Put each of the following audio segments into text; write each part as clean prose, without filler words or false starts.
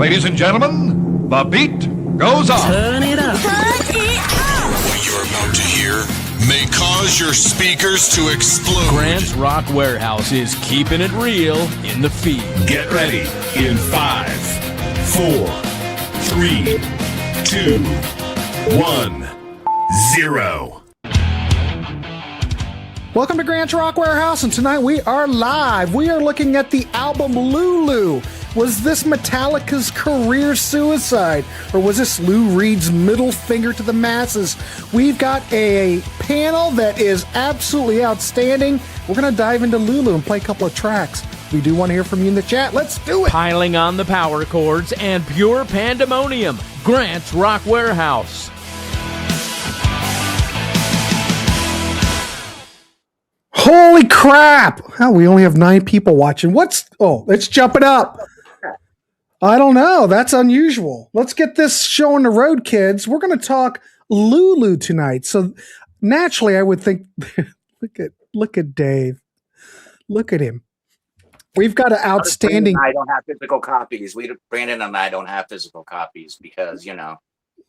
Ladies and gentlemen, the beat goes on. Turn it up. What you're about to hear may cause your speakers to explode. Grant's Rock Warehouse is keeping it real in the feed. Get ready in 5, 4, 3, 2, 1, 0. Welcome to Grant's Rock Warehouse, and tonight we are live. We are looking at the album Lulu. Was this Metallica's career suicide, or was this Lou Reed's middle finger to the masses? We've got a panel that is absolutely outstanding. We're going to dive into Lulu and play a couple of tracks. We do want to hear from you in the chat. Let's do it. Piling on the power chords and pure pandemonium. Grant's Rock Warehouse. Holy crap! Oh, we only have 9 people watching. Let's jump it up. I don't know. That's unusual. Let's get this show on the road, kids. We're going to talk Lulu tonight. So naturally, I would think, look at Dave. Look at him. We've got an outstanding. I don't have physical copies. Brandon and I don't have physical copies because, Yeah,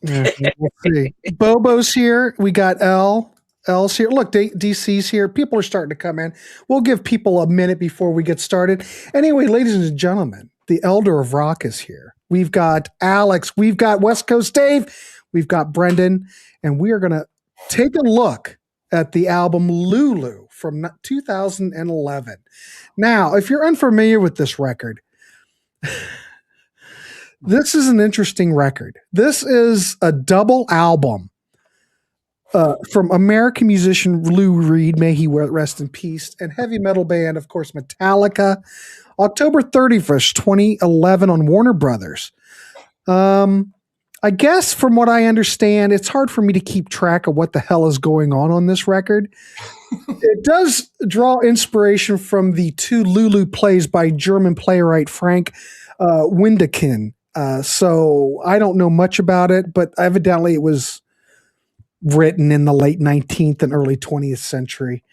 let's see. Bobo's here. We got L's here. Look, DC's here. People are starting to come in. We'll give people a minute before we get started. Anyway, ladies and gentlemen, the Elder of Rock is here. We've got Alex. We've got West Coast Dave. We've got Brendan. And we are going to take a look at the album Lulu from 2011. Now, if you're unfamiliar with this record, this is an interesting record. This is a double album. From American musician Lou Reed, may he rest in peace, and heavy metal band, of course, Metallica, October 31st, 2011 on Warner Brothers. I guess from what I understand, it's hard for me to keep track of what the hell is going on this record. It does draw inspiration from the 2 Lulu plays by German playwright Frank Windekin. So I don't know much about it, but evidently it was written in the late 19th and early 20th century.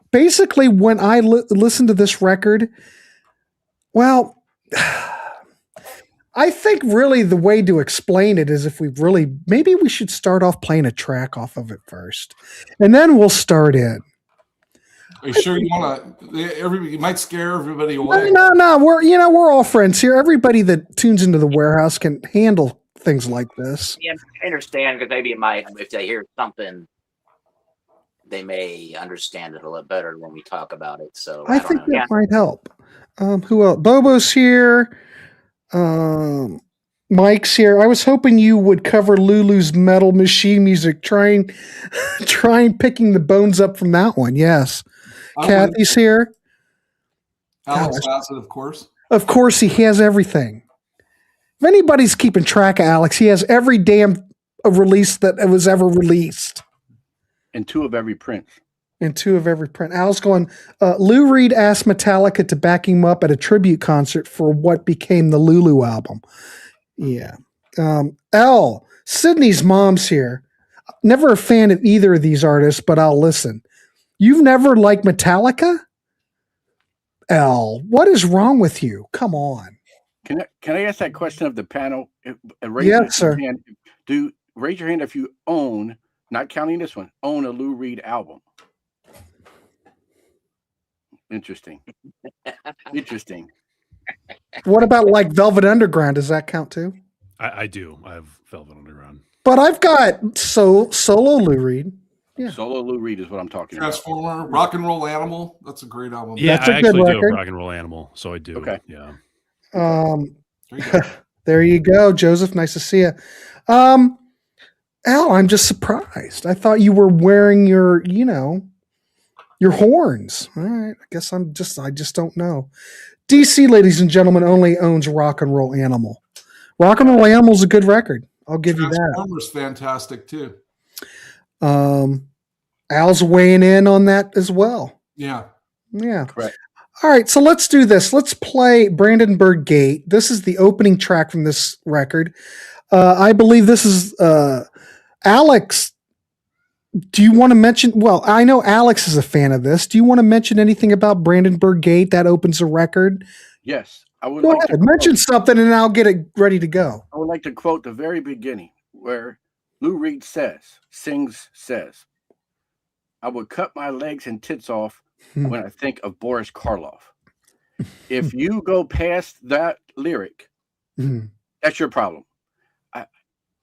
Basically, when I listened to this record, well, I think really the way to explain it is if maybe we should start off playing a track off of it first, and then we'll start in. Are you sure you want to? You might scare everybody away. No. We're all friends here. Everybody that tunes into the warehouse can handle things like this. yeah, I understand because maybe if they hear something, they may understand it a little better when we talk about it. So I think that might help. Who else? Bobo's here. Mike's here. I was hoping you would cover Lulu's Metal Machine music, trying picking the bones up from that one. Yes. Kathy's here. Alex has it, of course. Of course, he has everything. If anybody's keeping track of Alex, he has every damn release that was ever released. And 2 of every print. Al's going, Lou Reed asked Metallica to back him up at a tribute concert for what became the Lulu album. Yeah. Sydney's mom's here. Never a fan of either of these artists, but I'll listen. You've never liked Metallica? What is wrong with you? Come on. Can I ask that question of the panel? Yes, sir. Raise your hand if you own, not counting this one, own a Lou Reed album. Interesting. What about like Velvet Underground? Does that count too? I do. I have Velvet Underground. But I've got solo Lou Reed. Yeah. Solo Lou Reed is what I'm talking about. Transformer, Rock and Roll Animal. That's a great album. Yeah, That's a I good actually do record. have Rock and Roll Animal, so I do. Okay. Yeah. There you go, Joseph. Nice to see you. Al, I'm just surprised. I thought you were wearing your horns. All right. I guess I just don't know. DC, ladies and gentlemen, only owns Rock and Roll Animal. Rock and Roll Animal is a good record. I'll give you that. Transformer's fantastic too. Al's weighing in on that as well. Yeah. Correct. All right, so let's do this. Let's play Brandenburg Gate. This is the opening track from this record. I believe this is Alex. Do you want to mention? Well, I know Alex is a fan of this. Do you want to mention anything about Brandenburg Gate that opens a record? Yes. I would Go like ahead. to Mention something and I'll get it ready to go. I would like to quote the very beginning where Lou Reed says, I would cut my legs and tits off when I think of Boris Karloff. If you go past that lyric, that's your problem.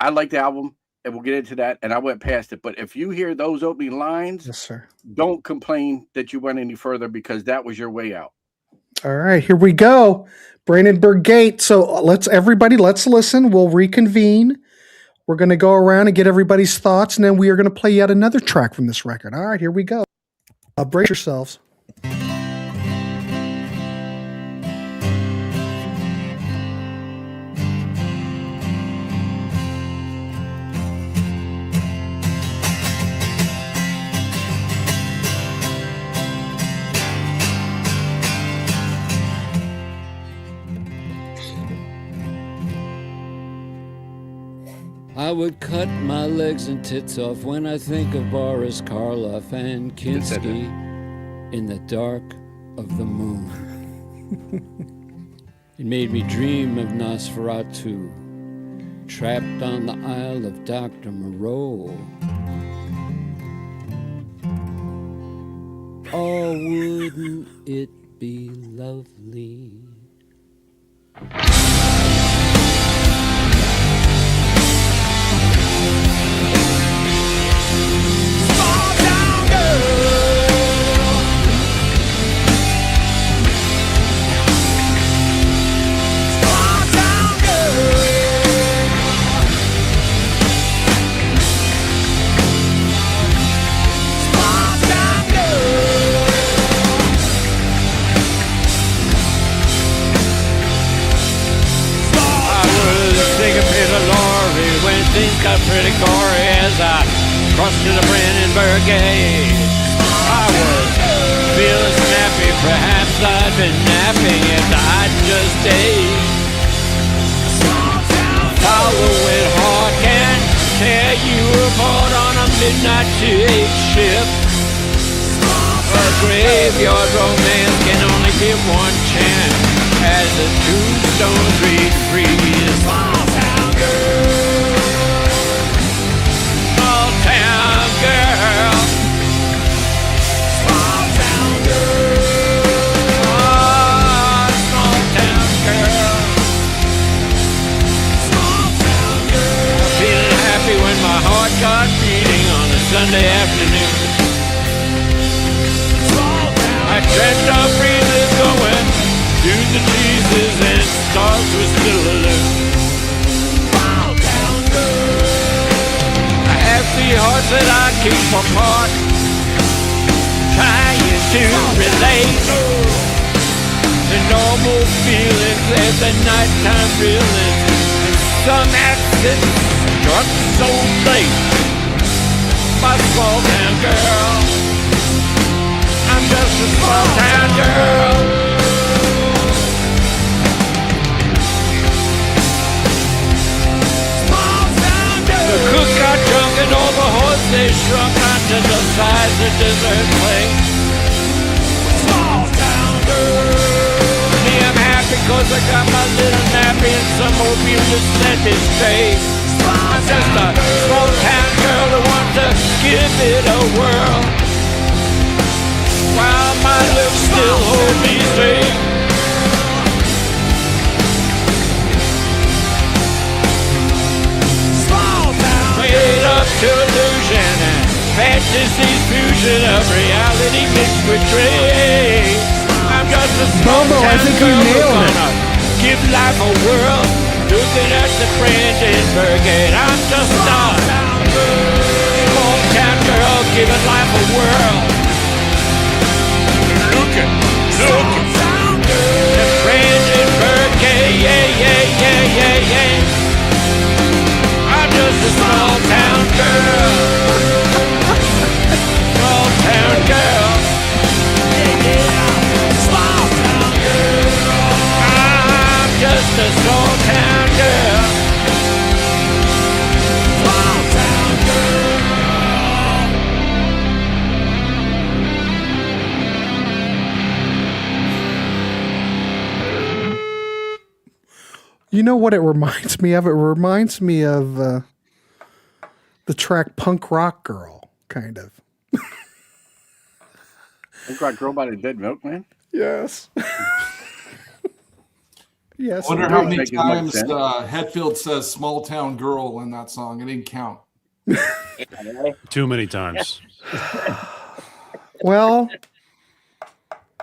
I like the album, and we'll get into that, and I went past it. But if you hear those opening lines, Yes, sir. don't complain that you went any further because that was your way out. All right, here we go. Brandenburg Gate. So let's listen. We'll reconvene. We're going to go around and get everybody's thoughts, and then we are going to play yet another track from this record. All right, here we go. Brace yourselves. I would cut my legs and tits off when I think of Boris Karloff and Kinski in the dark of the moon. It made me dream of Nosferatu, trapped on the Isle of Dr. Moreau. Oh, wouldn't it be lovely? Things got pretty gory as I crossed to the Brandenburg gate. I was feeling snappy, perhaps I'd been napping if I'd just ate. Following hard can tear you apart on a midnight TH ship. A graveyard romance can only give one chance as the tombstones read free. Small town girl. Town girl, small town girl, oh, small town girl, small town girl. Feeling happy when my heart got beating on a Sunday afternoon. I dreamt of breezes going through the cheeses and stars were still alone. Small town girl. The hearts that I keep apart, trying to relate the normal feelings as the nighttime feelings, and some accidents struck so late. My small town girl, I'm just a small town girl. The cook got drunk and all the horses they shrunk onto the sides of dessert plate. Small town girl. Me, I'm happy cause I got my little nappy and some opium to set me straight. I'm just a small town girl who wants to give it a whirl, while my lips still hold me straight. Made up to illusion and fantasy's fusion of reality mixed with dreams. I'm just a small town girl who's gonna give life a whirl, looking at the Brandenburg gate. I'm just a small town girl giving life a whirl, looking the Brandenburg gate. Yeah. I'm just a small town girl. Small town girl. Small town girl. I'm just a small town girl. Small town girl. You know what it reminds me of? It reminds me of the track Punk Rock Girl, kind of. Punk Rock Girl by the Dead Milkmen? Yes. Yes. I wonder it how does. many Making much times sense. Hetfield says "small town girl" in that song. It didn't count. Too many times. Well,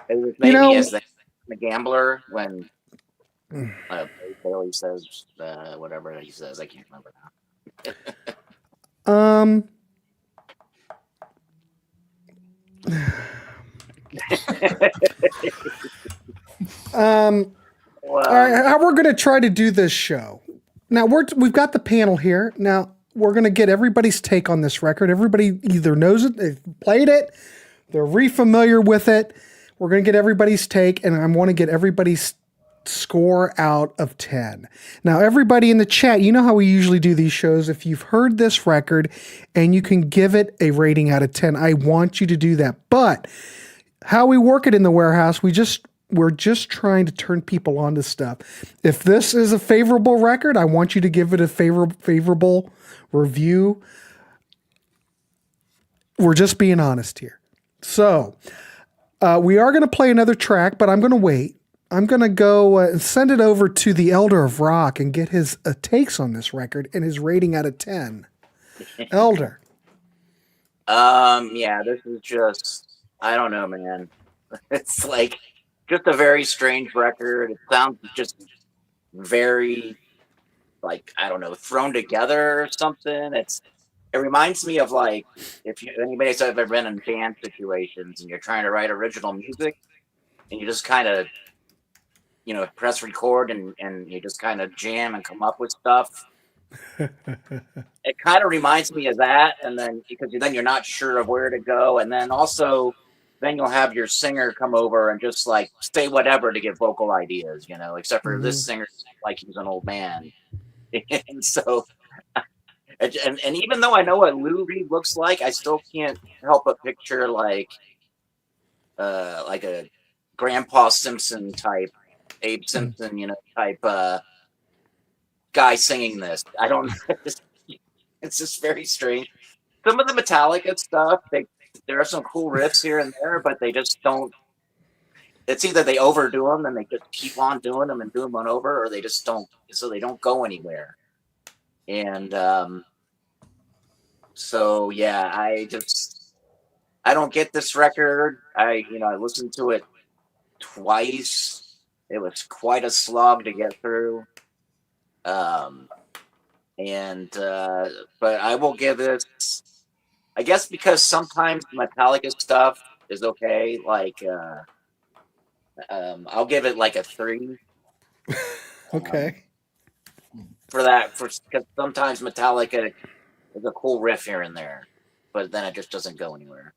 It was maybe know- as the gambler when Bailey says whatever he says. I can't remember now. All right, how we're going to try to do this show. Now we've got the panel here. Now we're going to get everybody's take on this record. Everybody either knows it, they've played it, they're re-familiar with it. We're going to get everybody's take, and I want to get everybody's score out of 10. Now, everybody in the chat, you know how we usually do these shows. If you've heard this record and you can give it a rating out of 10, I want you to do that. But how we work it in the Warehouse, we're just trying to turn people on to stuff. If this is a favorable record, I want you to give it a favorable review. We're just being honest here. So we are going to play another track, but I'm going to wait. I'm going to go and send it over to the Elder of Rock and get his takes on this record and his rating out of 10. Elder. Yeah, this is just, I don't know, man. It's like just a very strange record. It sounds just very, like, I don't know, thrown together or something. It reminds me of, like, if anybody's ever been in band situations and you're trying to write original music and you just kind of, press record and you just kind of jam and come up with stuff. It kind of reminds me of that. And then, because then you're not sure of where to go. And then also, then you'll have your singer come over and just like say whatever to get vocal ideas, except for this singer, like he's an old man. And so, and even though I know what Lou Reed looks like, I still can't help but picture like a Grandpa Simpson type, Abe Simpson, type guy singing this. I don't know. It's just very strange. Some of the Metallica stuff, there are some cool riffs here and there, but they just don't. It's either they overdo them and they just keep on doing them and do them on over, or they just don't. So they don't go anywhere. And so yeah, I don't get this record. I listened to it twice. It was quite a slog to get through. But I will give it, I guess, because sometimes Metallica stuff is okay. Like, I'll give it like a 3. Okay. Because sometimes Metallica is a cool riff here and there, but then it just doesn't go anywhere.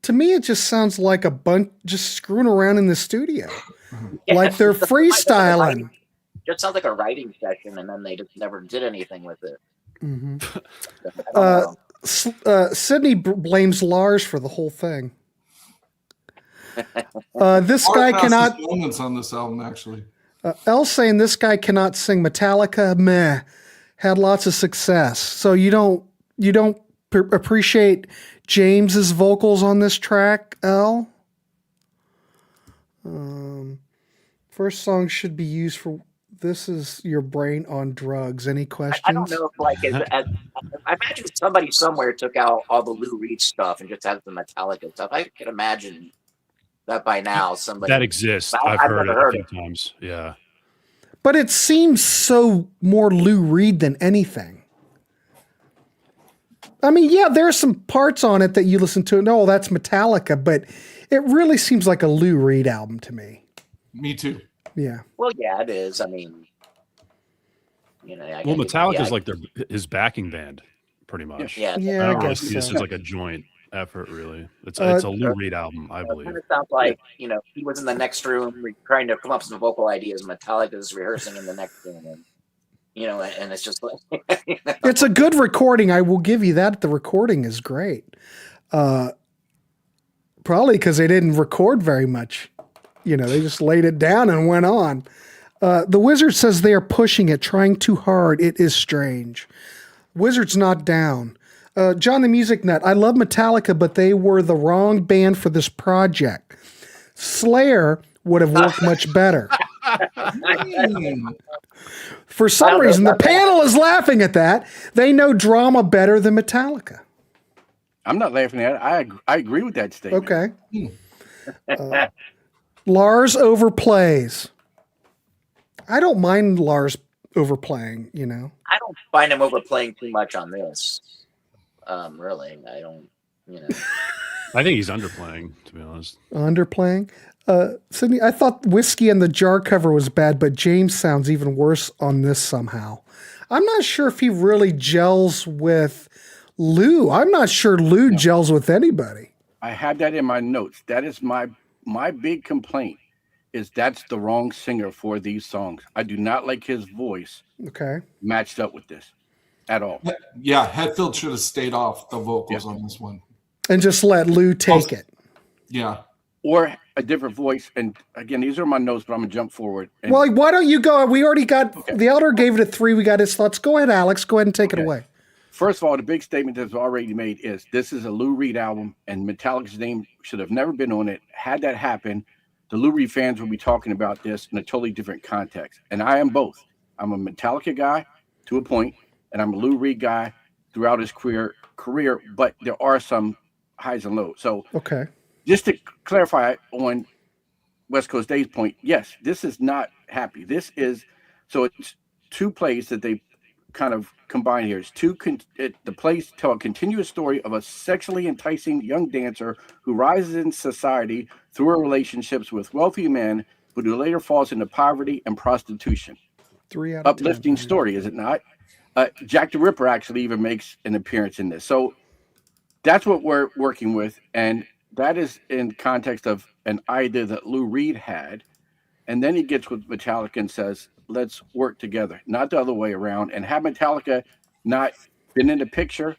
To me, it just sounds like a bunch just screwing around in the studio. Yeah, like they're freestyling. Just sounds like a writing session, and then they just never did anything with it. Mm-hmm. Sydney blames Lars for the whole thing. This guy cannot. Moments on this album, actually. Elle's saying this guy cannot sing. Metallica, meh, had lots of success. So you don't appreciate James's vocals on this track, Elle? First song should be used for "This Is Your Brain on Drugs." Any questions? I don't know if I imagine somebody somewhere took out all the Lou Reed stuff and just has the Metallica stuff. I can imagine that by now somebody that exists. I've heard it a few times. Yeah, but it seems so more Lou Reed than anything. I mean, yeah, there are some parts on it that you listen to and oh, that's Metallica, but it really seems like a Lou Reed album to me. Me too. Yeah. Well, yeah, it is. I mean, Metallica's like his backing band, pretty much. Yeah. Yeah. I don't really see this as like a joint effort, really. It's a Lou Reed album, I believe. It sounds like he was in the next room trying to come up with some vocal ideas. Metallica's rehearsing in the next room, and it's just like it's a good recording. I will give you that. The recording is great. Probably because they didn't record very much. They just laid it down and went on. The Wizard says they are pushing it, trying too hard. It is strange. Wizard's not down. John the Music Nut, I love Metallica, but they were the wrong band for this project. Slayer would have worked much better. For some reason, the panel is laughing at that. They know drama better than Metallica. I'm not laughing at it. I agree with that statement. Okay. Lars overplays. I don't mind Lars overplaying, you know. I don't find him overplaying too much on this. Really, I don't, you know. I think he's underplaying, to be honest. Underplaying. Sydney, I thought Whiskey and the Jar cover was bad, but James sounds even worse on this somehow. I'm not sure if he really gels with Lou. I'm not sure Lou gels with anybody. I had that in my notes. That is my big complaint, is that's the wrong singer for these songs. I do not like his voice matched up with this at all. Yeah, Hetfield should have stayed off the vocals on this one. And just let Lou take it. Yeah. Or a different voice. And again, these are my notes, but I'm going to jump forward. And Well, why don't you go? We already got, the Elder gave it a 3. We got his thoughts. Go ahead, Alex. Go ahead and take it away. First of all, the big statement that's already made is this is a Lou Reed album, and Metallica's name should have never been on it. Had that happened, the Lou Reed fans would be talking about this in a totally different context. And I am both. I'm a Metallica guy to a point, and I'm a Lou Reed guy throughout his career, but there are some highs and lows. So just to clarify on West Coast Dave's point, yes, this is not happy. This is, so it's two plays that they kind of combine here. It's the plays tell a continuous story of a sexually enticing young dancer who rises in society through her relationships with wealthy men, but who later falls into poverty and prostitution. 3 out of 10. Uplifting story, is it not? Jack the Ripper actually even makes an appearance in this. So that's what we're working with, and that is in context of an idea that Lou Reed had. And then he gets with Metallica and says, let's work together, not the other way around. And had Metallica not been in the picture,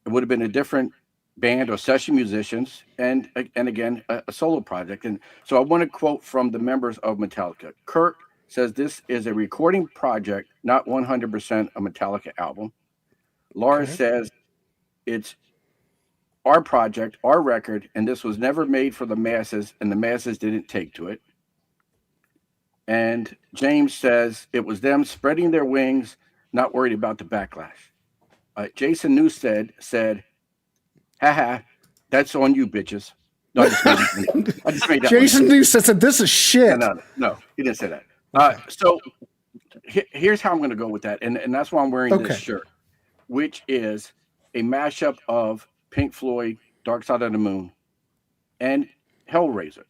it would have been a different band or session musicians, and again, a solo project. And so I want to quote from the members of Metallica. Kirk says this is a recording project, not 100% a Metallica album. Lars says it's our project, our record, and this was never made for the masses, and the masses didn't take to it. And James says it was them spreading their wings, not worried about the backlash. Jason Newsted said, haha, that's on you, bitches. No, I just made that Jason Newsted said, this is shit. No, he didn't say that. So here's how I'm going to go with that. And that's why I'm wearing this shirt, which is a mashup of Pink Floyd, Dark Side of the Moon, and Hellraiser.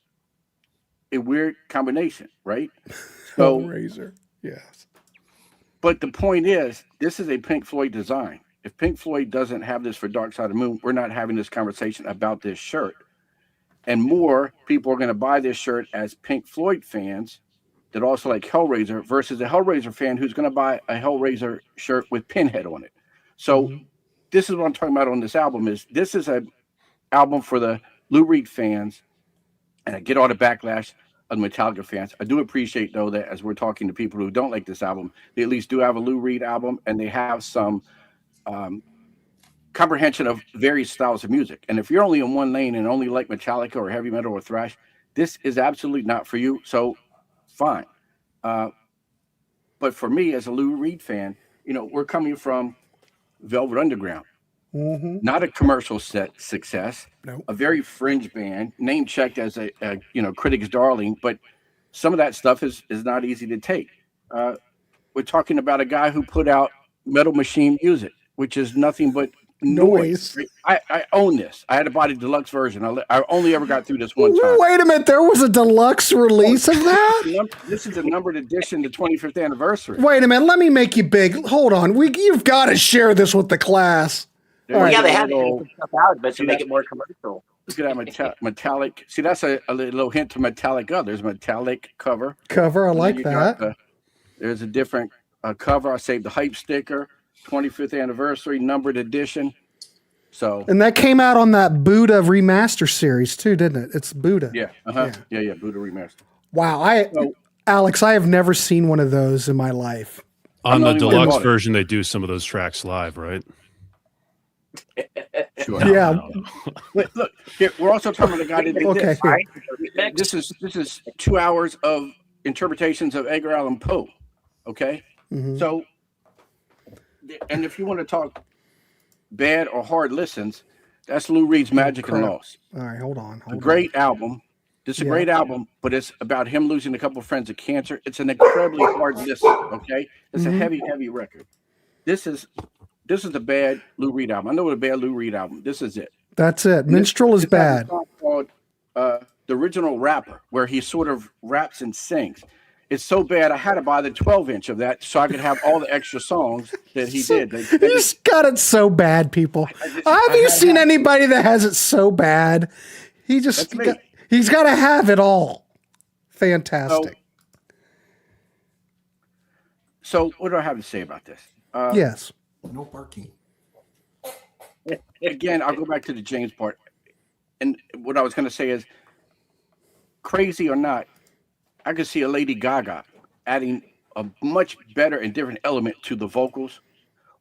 A weird combination, right? Hellraiser, yes. But the point is, this is a Pink Floyd design. If Pink Floyd doesn't have this for Dark Side of the Moon, we're not having this conversation about this shirt. And more people are going to buy this shirt as Pink Floyd fans that also like Hellraiser versus a Hellraiser fan who's going to buy a Hellraiser shirt with Pinhead on it. So this is what I'm talking about on this album. This is an album for the Lou Reed fans, and I get all the backlash of Metallica fans. I do appreciate, though, that as we're talking to people who don't like this album, they at least do have a Lou Reed album, and they have some comprehension of various styles of music. And if you're only in one lane and only like Metallica or heavy metal or thrash, this is absolutely not for you. So fine. But for me, as a Lou Reed fan, we're coming from Velvet Underground. Not a commercial success, a very fringe band, name checked as a critic's darling, but some of that stuff is not easy to take. We're talking about a guy who put out Metal Machine Music, which is nothing but noise. I own this. I had to buy the deluxe version. I only ever got through this one time. Wait a minute, there was a deluxe release of that? This is a numbered edition, the 25th anniversary. Wait a minute, let me make you big. Hold on, you've got to share this with the class. Yeah, they have to take stuff out, but to make it more commercial. Look at that metallic. See, that's a little hint to Metallica. There's a metallic cover. I like that. There's a different cover. I saved the hype sticker, 25th anniversary, numbered edition. So, and that came out on that Buddha remaster series too, didn't it? It's Buddha. Yeah. Yeah, Buddha remaster. Wow. Alex, I have never seen one of those in my life. On the only one who deluxe bought it. version, they do some of those tracks live, right? Sure. Yeah. Look, here, we're also talking about a guy that did Okay. this. Here. This is 2 hours of interpretations of Edgar Allan Poe. Okay, so, and if you want to talk bad or hard listens, that's Lou Reed's Magic and Loss. All right, hold on. A great album. This is a great album, but it's about him losing a couple of friends to cancer. It's an incredibly hard listen. Okay, it's a heavy record. This is a bad Lou Reed album. I know it's a bad Lou Reed album. This is it. That's it. Minstrel is bad. Called The Original Rapper, where he sort of raps and sings. It's so bad, I had to buy the 12-inch of that so I could have all the extra songs that he did. He's got it so bad, people. Have you seen anybody that has it so bad? He's got to have it all. Fantastic. So what do I have to say about this? Yes. No parking. Again, I'll go back to the James part. And what I was going to say is, crazy or not, I could see a Lady Gaga adding a much better and different element to the vocals,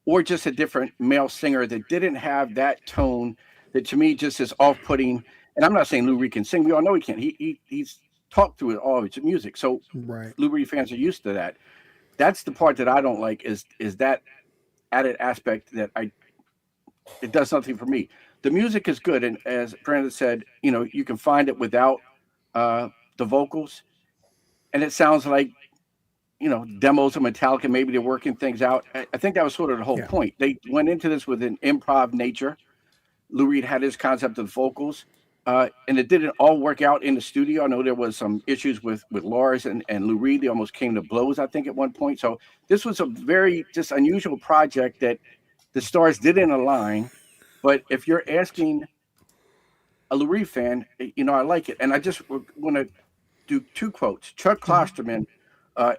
or just a different male singer that didn't have that tone that to me just is off-putting. And I'm not saying Lou Reed can sing. We all know he can. He's talked through all of his music. So Lou Reed fans are used to that. That's the part that I don't like is that added aspect that it does something for me. The music is good. And as Brandon said, you can find it without the vocals. And it sounds like, demos of Metallica. Maybe they're working things out. I think that was sort of the whole point. They went into this with an improv nature. Lou Reed had his concept of vocals, and it didn't all work out in the studio. I know there was some issues with Lars and Lou Reed. They almost came to blows, I think, at one point. So this was a very just unusual project that the stars didn't align. But if you're asking a Lou Reed fan, I like it. And I just want to do two quotes. Chuck Klosterman,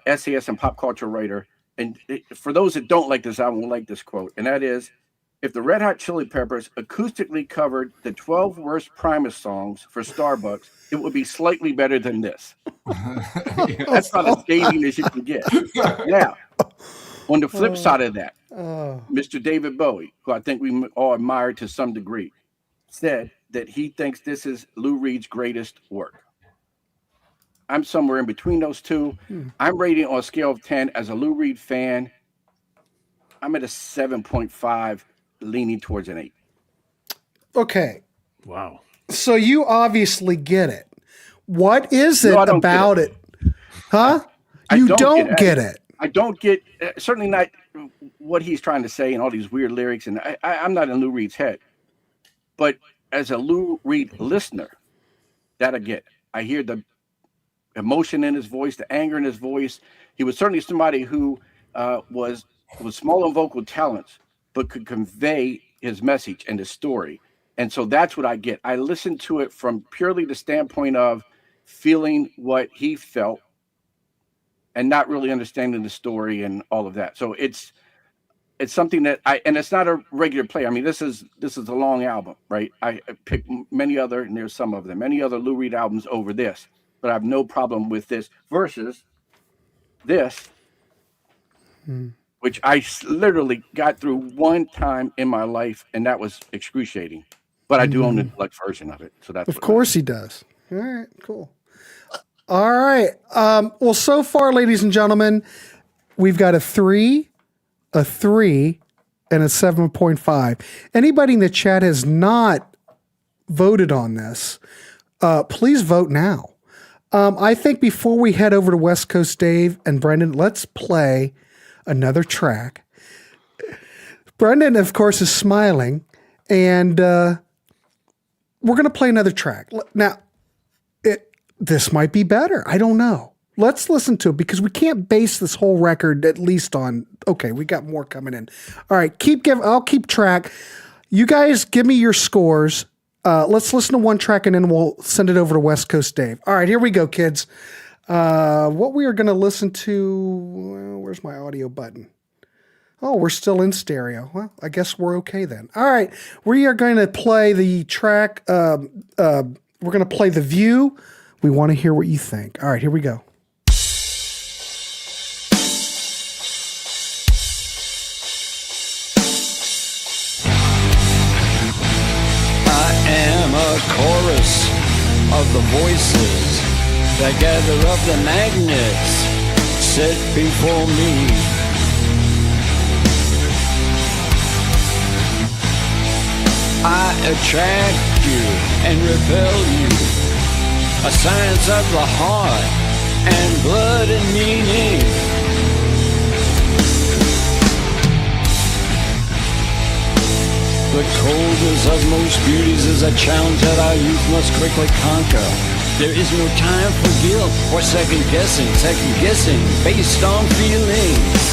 essayist and pop culture writer, and for those that don't like this album, will like this quote, and that is, if the Red Hot Chili Peppers acoustically covered the 12 worst Primus songs for Starbucks, it would be slightly better than this. That's not as scathing as you can get. Now, on the flip side of that, Mr. David Bowie, who I think we all admire to some degree, said that he thinks this is Lou Reed's greatest work. I'm somewhere in between those two. I'm rating on a scale of 10 as a Lou Reed fan. I'm at a 7.5, leaning towards an 8. Okay. Wow. So you obviously get it. What is it about it? Huh? You don't get it. I don't get, certainly not what he's trying to say and all these weird lyrics. And I'm not in Lou Reed's head. But as a Lou Reed listener, that I get. I hear the emotion in his voice, the anger in his voice. He was certainly somebody who was small in vocal talents, but could convey his message and his story. And so that's what I get. I listen to it from purely the standpoint of feeling what he felt and not really understanding the story and all of that. So it's something that and it's not a regular play. I mean, this is a long album, right? I picked many other, and there's some of them, many other Lou Reed albums over this, but I have no problem with this versus this, which I literally got through one time in my life, and that was excruciating. But I do own the deluxe version of it, so that's of course he does. All right, cool. All right. Well, so far, ladies and gentlemen, we've got a 3, a 3, and a 7.5. Anybody in the chat has not voted on this, please vote now. I think before we head over to West Coast Dave and Brendan, let's play another track. Brendan, of course, is smiling, and we're going to play another track. Now, this might be better. I don't know. Let's listen to it because we can't base this whole record at least on, okay, we got more coming in. All right, I'll keep track. You guys give me your scores. Let's listen to one track and then we'll send it over to West Coast Dave. All right, here we go, kids. What we are going to listen to, where's my audio button? Oh, we're still in stereo. Well, I guess we're okay then. All right, we are going to play the track. We're going to play The View. We want to hear what you think. All right, here we go. of the voices that gather up the magnets set before me. I attract you and repel you, a science of the heart and blood and meaning. The coldest of most beauties is a challenge that our youth must quickly conquer. There is no time for guilt or second guessing based on feelings.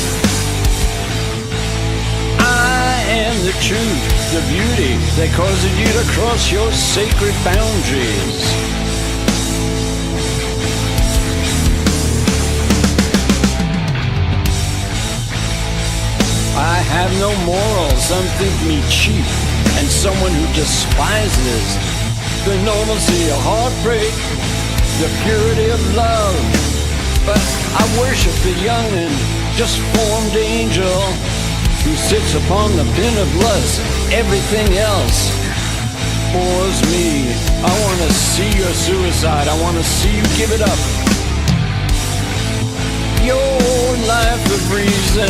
I am the truth, the beauty that causes you to cross your sacred boundaries. I have no morals, some think me cheap, and someone who despises the normalcy of heartbreak, the purity of love. But I worship the young and just formed angel who sits upon the bin of lust. Everything else bores me. I want to see your suicide. I want to see you give it up. Your life of reason.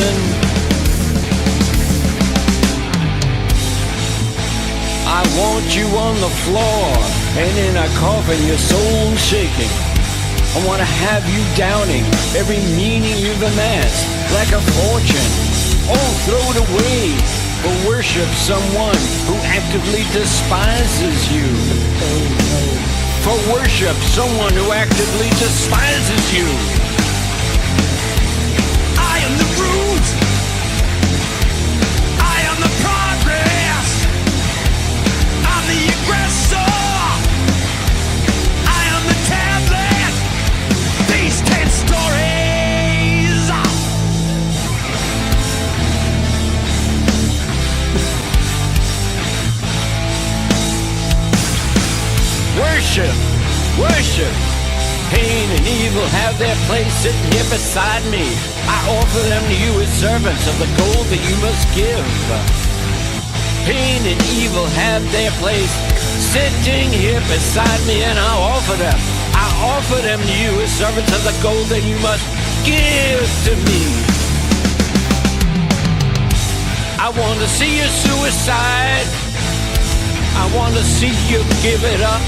I want you on the floor and in a coffin, your soul shaking. I want to have you doubting every meaning you've amassed like a fortune. Oh, throw it away or worship someone who actively despises you. For worship someone who actively despises you. I am the root. I am the progress. I'm the aggressor. I am the tablet. These 10 stories. Worship, worship. Pain and evil have their place sitting here beside me. I offer them to you as servants of the gold that you must give. Pain and evil have their place sitting here beside me, and I offer them to you as servants of the gold that you must give to me. I want to see your suicide. I want to see you give it up,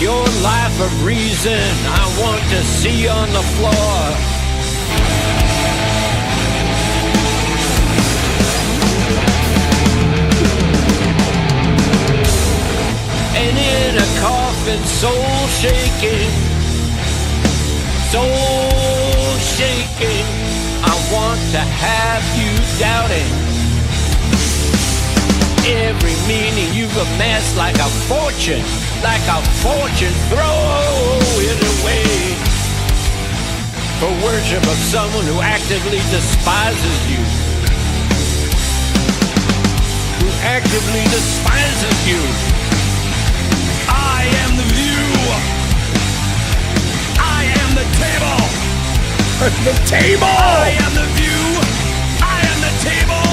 your life of reason. I want to see you on the floor. And in a coffin, soul shaking, I want to have you doubting every meaning you've amassed like a fortune, throw it away for worship of someone who actively despises you, I am the view. I am the table. The table! I am the view. I am the table.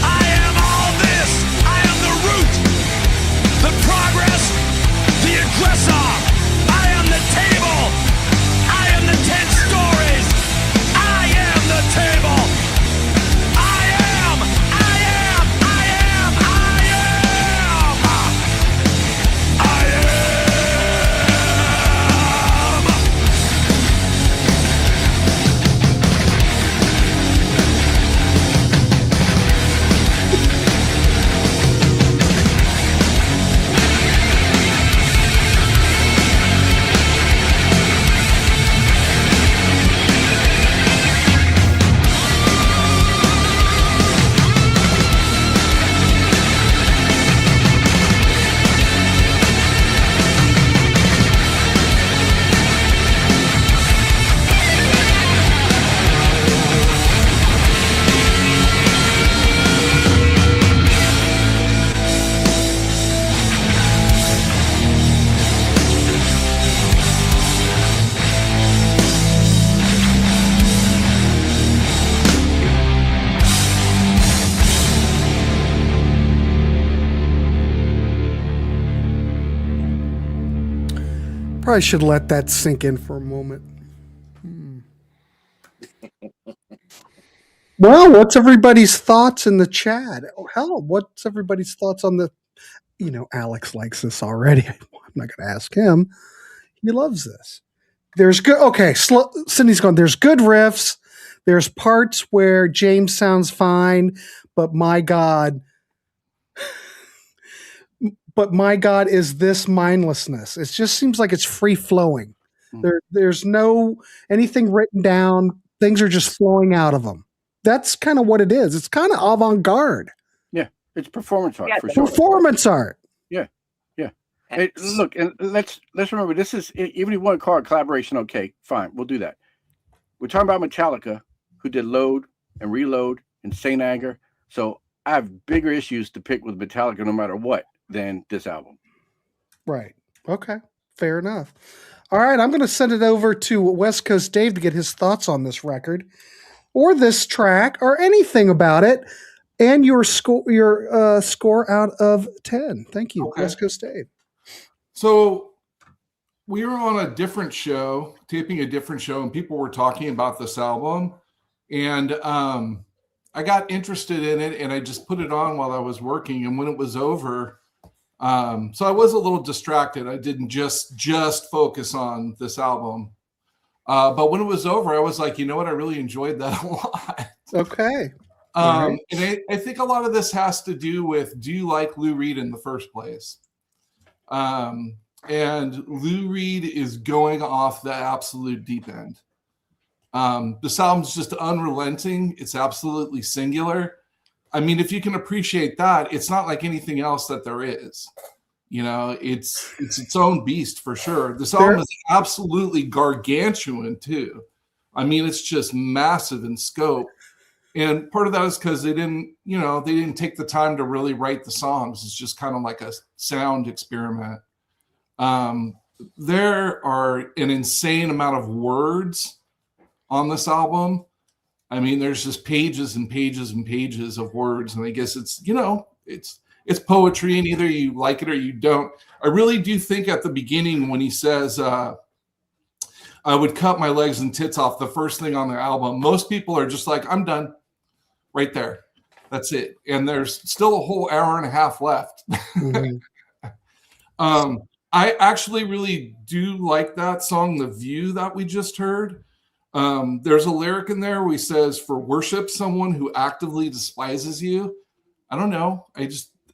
I am all this. I am the root. The progress. The aggressor. I am the table. I am the 10 stories. I am the table. I am. Probably should let that sink in for a moment. Well, what's everybody's thoughts in the chat? Oh, hell, what's everybody's thoughts on the, Alex likes this already. I'm not going to ask him. He loves this. There's good. Okay. Cindy's going, there's good riffs. There's parts where James sounds fine, but my God, is this mindlessness. It just seems like it's free flowing. There's no anything written down. Things are just flowing out of them. That's kind of what it is. It's kind of avant-garde. Yeah, it's performance art for sure. Performance art. Yeah, yeah. Hey, look, and let's remember, this is, even if you want to call it collaboration, okay, fine, we'll do that. We're talking about Metallica, who did Load and Reload and Saint Anger. So I have bigger issues to pick with Metallica, no matter what, than this album. Right. Okay. Fair enough. All right, I'm going to send it over to West Coast Dave to get his thoughts on this record, or this track, or anything about it, and your score out of 10. Thank you, okay. West Coast Dave. So we were on a different show, taping a different show, and people were talking about this album, and I got interested in it, and I just put it on while I was working, and when it was over, so I was a little distracted. I didn't just focus on this album. But when it was over, I was like, you know what? I really enjoyed that a lot. Okay. And I think a lot of this has to do with, do you like Lou Reed in the first place? And Lou Reed is going off the absolute deep end. This album's just unrelenting. It's absolutely singular. I mean, if you can appreciate that, it's not like anything else that there is. It's its own beast for sure. This album is absolutely gargantuan too. I mean, it's just massive in scope. And part of that is because they didn't take the time to really write the songs. It's just kind of like a sound experiment. There are an insane amount of words on this album. I mean, there's just pages and pages and pages of words. And I guess it's poetry, and either you like it or you don't. I really do think at the beginning when he says, I would cut my legs and tits off, the first thing on the album, most people are just like, I'm done right there. That's it. And there's still a whole hour and a half left. Mm-hmm. I actually really do like that song, The View, that we just heard. There's a lyric in there where he says, for worship someone who actively despises you. I don't know. I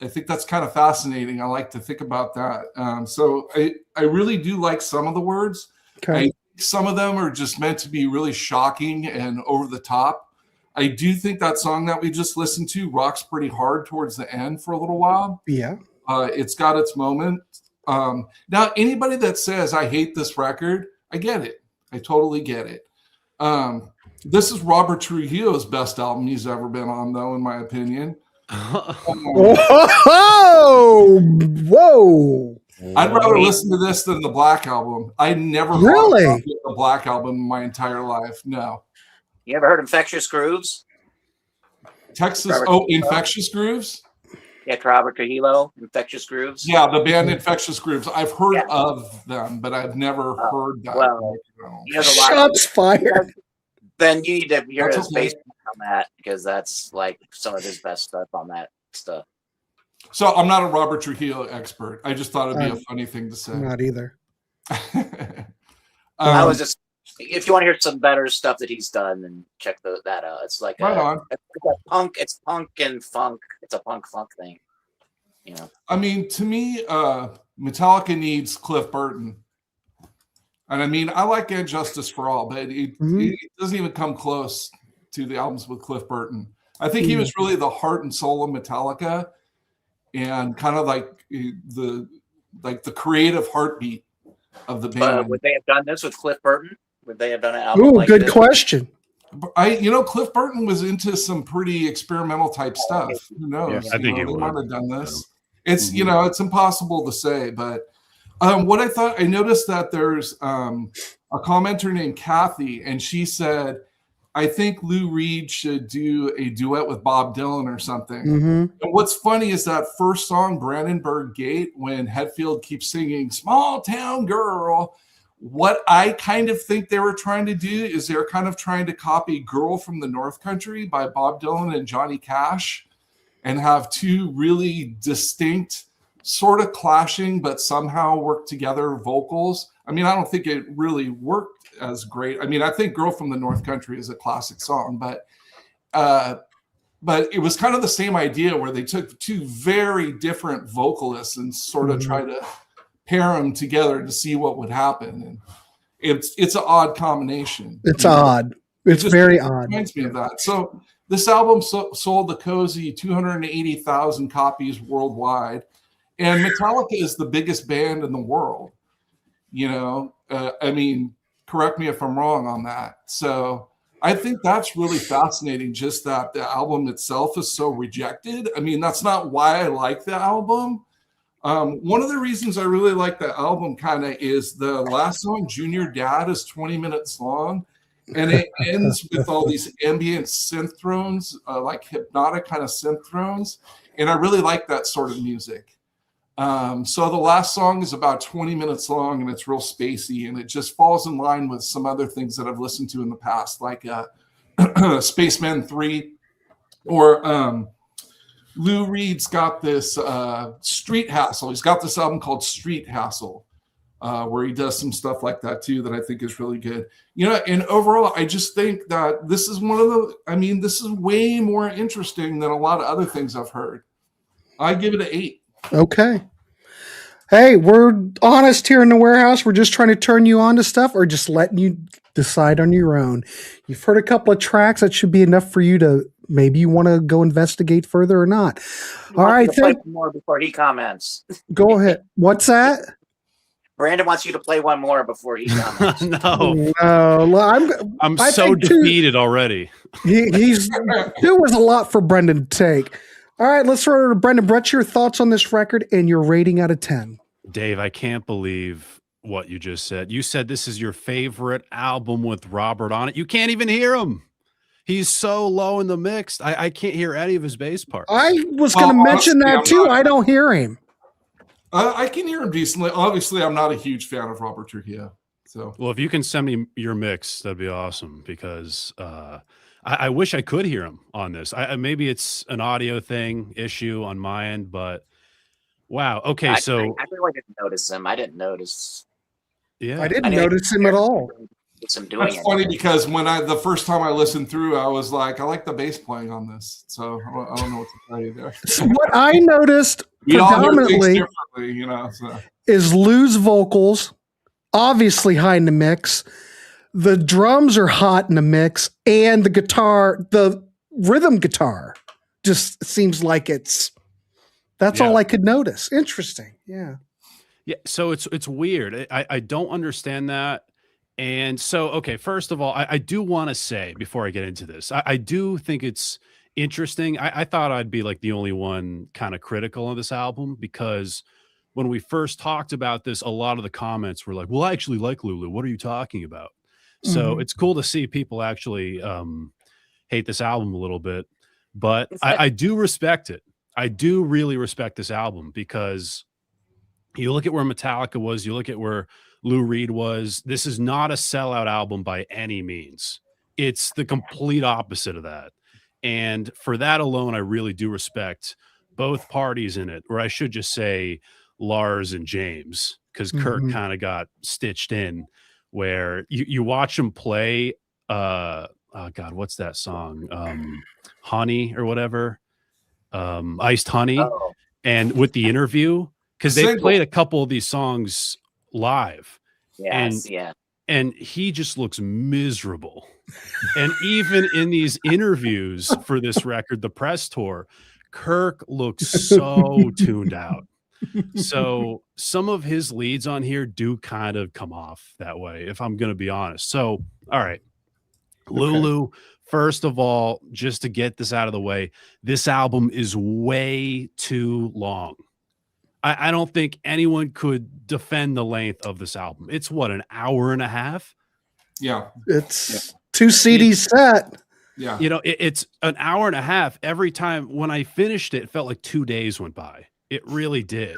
think that's kind of fascinating. I like to think about that. So I really do like some of the words. Okay. I think some of them are just meant to be really shocking and over the top. I do think that song that we just listened to rocks pretty hard towards the end for a little while. Yeah. It's got its moment. Now, anybody that says, I hate this record, I get it. I totally get it. This is Robert Trujillo's best album he's ever been on, though, in my opinion. Whoa! I'd rather listen to this than the Black Album. I never really the Black Album in my entire life. No. You ever heard Infectious Grooves? Infectious Grooves? Yeah, Robert Trujillo, Infectious Grooves. Yeah, the band Infectious Grooves. I've heard of them, but I've never heard that. Well, shots fired. Then you need to hear his bass on that, because that's like some of his best stuff on that stuff. So I'm not a Robert Trujillo expert. I just thought it'd be a funny thing to say. I'm not either. I was just, if you want to hear some better stuff that he's done, then check that out. It's like it's punk and funk. It's a punk funk thing. I mean, to me, Metallica needs Cliff Burton. And I mean, I like And Justice for All, but it doesn't even come close to the albums with Cliff Burton. I think he was really the heart and soul of Metallica, and kind of like the creative heartbeat of the band. Would they have done this with Cliff Burton? Would they have done an album like good this? Question. Cliff Burton was into some pretty experimental type stuff. Who knows? I think he might have done this. It's it's impossible to say, but what I noticed that there's a commenter named Kathy, and she said, I think Lou Reed should do a duet with Bob Dylan or something. Mm-hmm. And what's funny is that first song, Brandenburg Gate, when Hetfield keeps singing Small Town Girl, what I kind of think they were trying to do is they're kind of trying to copy Girl from the North Country by Bob Dylan and Johnny Cash and have two really distinct, sort of clashing, but somehow work together vocals. I mean, I don't think it really worked as great. I mean, I think Girl from the North Country is a classic song, but it was kind of the same idea where they took two very different vocalists and sort of tried to pair them together to see what would happen. And it's an odd combination. It's odd. It's very odd. Reminds me of that. So this album sold the cozy 280,000 copies worldwide. And Metallica is the biggest band in the world. You know, I mean, correct me if I'm wrong on that. So I think that's really fascinating, just that the album itself is so rejected. I mean, that's not why I like the album. One of the reasons I really like the album kind of is the last song, Junior Dad, is 20 minutes long. And it ends with all these ambient synth drones, like hypnotic kind of synth drones. And I really like that sort of music. So the last song is about 20 minutes long and it's real spacey, and it just falls in line with some other things that I've listened to in the past, like Spaceman 3, or Lou Reed's got this Street Hassle. He's got this album called Street Hassle, where he does some stuff like that too that I think is really good. You know, and overall, I just think that this is this is way more interesting than a lot of other things I've heard. I give it an 8. Okay. Hey, we're honest here in the Warehouse. We're just trying to turn you on to stuff, or just letting you decide on your own. You've heard a couple of tracks. That should be enough for you to maybe you want to go investigate further or not. All right. Play more before he comments. Go ahead. What's that? Brandon wants you to play one more before he comments. No, I'm I so think defeated already. He's two was a lot for Brendan to take. All right, let's throw it to Brendan. Brett, your thoughts on this record and your rating out of 10. Dave, I can't believe what you just said. You said this is your favorite album with Robert on it. You can't even hear him. He's so low in the mix. I can't hear any of his bass parts. I was going to mention that too. I don't hear him. I can hear him decently. Obviously, I'm not a huge fan of Robert Trujillo. So, well, if you can send me your mix, that'd be awesome, because I wish I could hear him on this. Maybe it's an audio issue on my end, but wow. Okay, I so really didn't notice him. I didn't notice. Yeah, I didn't notice him at all. That's funny because when the first time I listened through, I was like, I like the bass playing on this. So I don't know what to tell you there. So what I noticed predominantly, is Lou's vocals, obviously high in the mix. The drums are hot in the mix, and the guitar, the rhythm guitar, just seems like that's all I could notice. Interesting. Yeah. Yeah. So it's weird. I don't understand that. And so, okay, first of all, I do want to say before I get into this, I do think it's interesting. I thought I'd be like the only one kind of critical of this album, because when we first talked about this, a lot of the comments were like, well, I actually like Lulu. What are you talking about? So it's cool to see people actually hate this album a little bit, but I do respect it. I do really respect this album, because you look at where Metallica was, you look at where Lou Reed was. This is not a sellout album by any means. It's the complete opposite of that. And for that alone, I really do respect both parties in it, or I should just say Lars and James, because Kurt kind of got stitched in, where you watch him play, oh God, what's that song? Honey or whatever, Iced Honey. Oh. And with the interview, because they played a couple of these songs live. Yes, and he just looks miserable. And even in these interviews for this record, the press tour, Kirk looks so tuned out. So some of his leads on here do kind of come off that way, if I'm going to be honest. So, all right, Lulu, first of all, just to get this out of the way, this album is way too long. I don't think anyone could defend the length of this album. It's what, an hour and a half? Yeah. It's 2 CDs set. Yeah. You know, it's an hour and a half. Every time when I finished it, it felt like 2 days went by. It really did,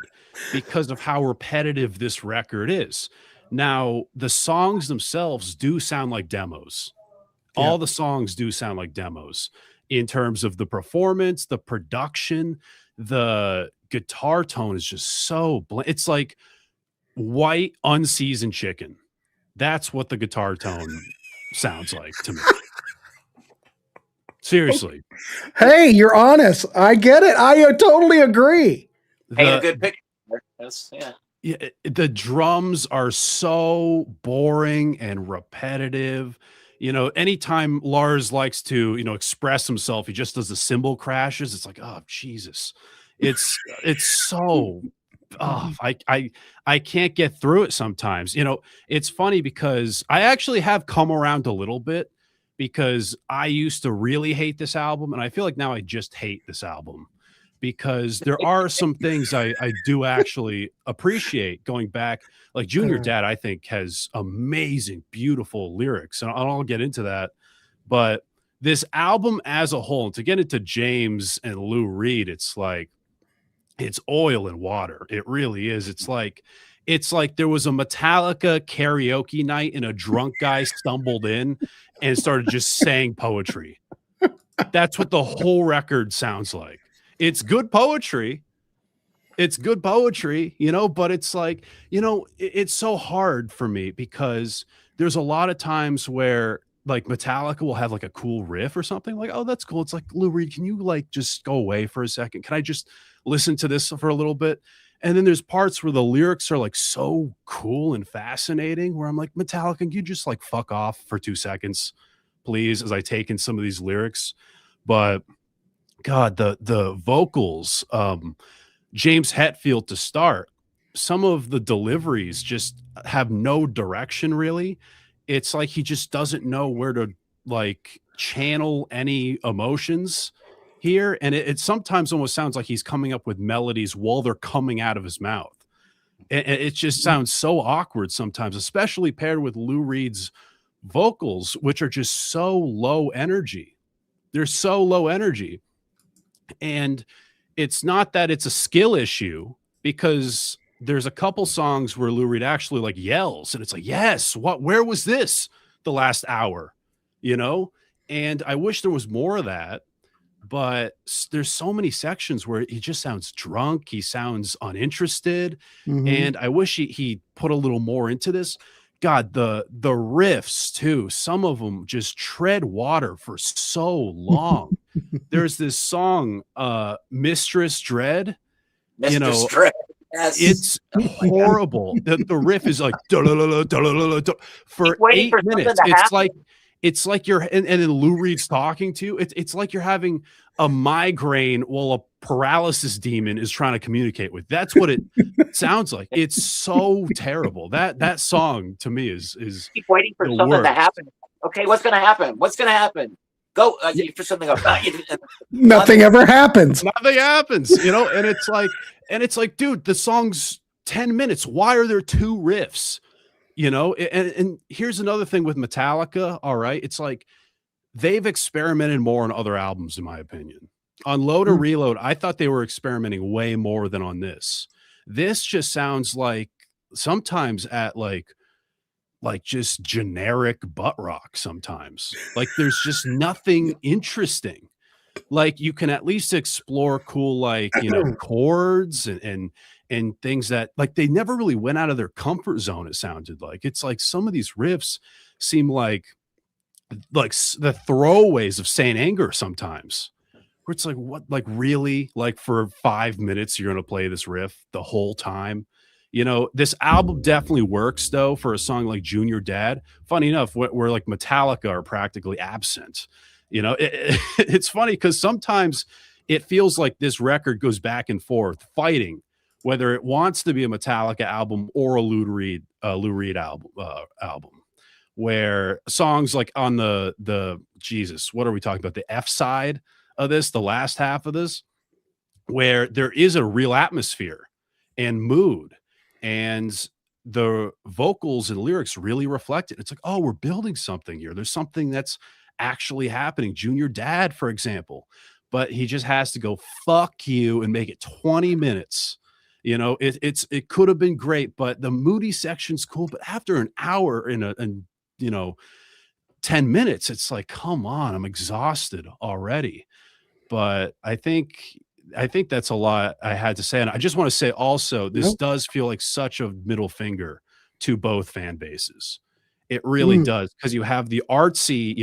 because of how repetitive this record is. Now, the songs themselves do sound like demos. Yeah. All the songs do sound like demos in terms of the performance, the production, the guitar tone is just so it's like white unseasoned chicken. That's what the guitar tone sounds like to me. Seriously. Hey, you're honest. I get it. I totally agree. Paint a good picture. Yeah. The drums are so boring and repetitive. You know, anytime Lars likes to, express himself, he just does the cymbal crashes. It's like, oh, Jesus. It's so I can't get through it sometimes. It's funny because I actually have come around a little bit, because I used to really hate this album, and I feel like now I just hate this album, because there are some things I do actually appreciate going back. Like Junior Dad, I think, has amazing, beautiful lyrics, and I'll get into that. But this album as a whole, and to get into James and Lou Reed, it's like it's oil and water. It really is. It's like there was a Metallica karaoke night and a drunk guy stumbled in and started just saying poetry. That's what the whole record sounds like. It's good poetry. It's good poetry, but it's like, it's so hard for me, because there's a lot of times where like Metallica will have like a cool riff or something, like, oh, that's cool. It's like, Lou Reed, can you like just go away for a second? Can I just listen to this for a little bit? And then there's parts where the lyrics are like so cool and fascinating, where I'm like, Metallica, can you just like fuck off for 2 seconds, please, as I take in some of these lyrics. But God, the vocals, James Hetfield to start, some of the deliveries just have no direction, really. It's like he just doesn't know where to like channel any emotions here, and it sometimes almost sounds like he's coming up with melodies while they're coming out of his mouth, and it just sounds so awkward sometimes, especially paired with Lou Reed's vocals, which are just so low energy. They're so low energy, and it's not that it's a skill issue, because there's a couple songs where Lou Reed actually like yells, and it's like, yes, where was this the last hour, and I wish there was more of that. But there's so many sections where he just sounds drunk. He sounds uninterested. Mm-hmm. And I wish he put a little more into this. God, the riffs too. Some of them just tread water for so long. There's this song, Mistress Dread. Mistress Dread. Yes. It's horrible. The riff is like for 8 minutes. It's like you're, and then Lou Reed's talking to you. It's like you're having a migraine while a paralysis demon is trying to communicate with. That's what it sounds like. It's so terrible. That song to me is keep waiting for something to happen. Okay, what's gonna happen? What's gonna happen? Go for something. Nothing ever happens. Nothing happens. And it's like, dude, the song's 10 minutes. Why are there 2 riffs? And here's another thing with Metallica. All right. It's like they've experimented more on other albums, in my opinion. On Load or Reload, I thought they were experimenting way more than on this. This just sounds like sometimes at like just generic butt rock sometimes. Like there's just nothing interesting. Like you can at least explore cool, like, chords and things that like they never really went out of their comfort zone. It sounded like it's like some of these riffs seem like the throwaways of Saint Anger sometimes, where it's like, what, like really, like for 5 minutes you're going to play this riff the whole time. This album definitely works though for a song like Junior Dad. Funny enough, where like Metallica are practically absent. It's funny because sometimes it feels like this record goes back and forth fighting whether it wants to be a Metallica album or a Lou Reed album, where songs like on the Jesus, what are we talking about? The F side of this, the last half of this, where there is a real atmosphere and mood, and the vocals and lyrics really reflect it. It's like, oh, we're building something here. There's something that's actually happening. Junior Dad, for example, but he just has to go fuck you and make it 20 minutes. You know, it could have been great, but the moody section's cool. But after an hour and 10 minutes, it's like, come on, I'm exhausted already. But I think that's a lot I had to say. And I just want to say also, this does feel like such a middle finger to both fan bases. It really does, because you have the artsy,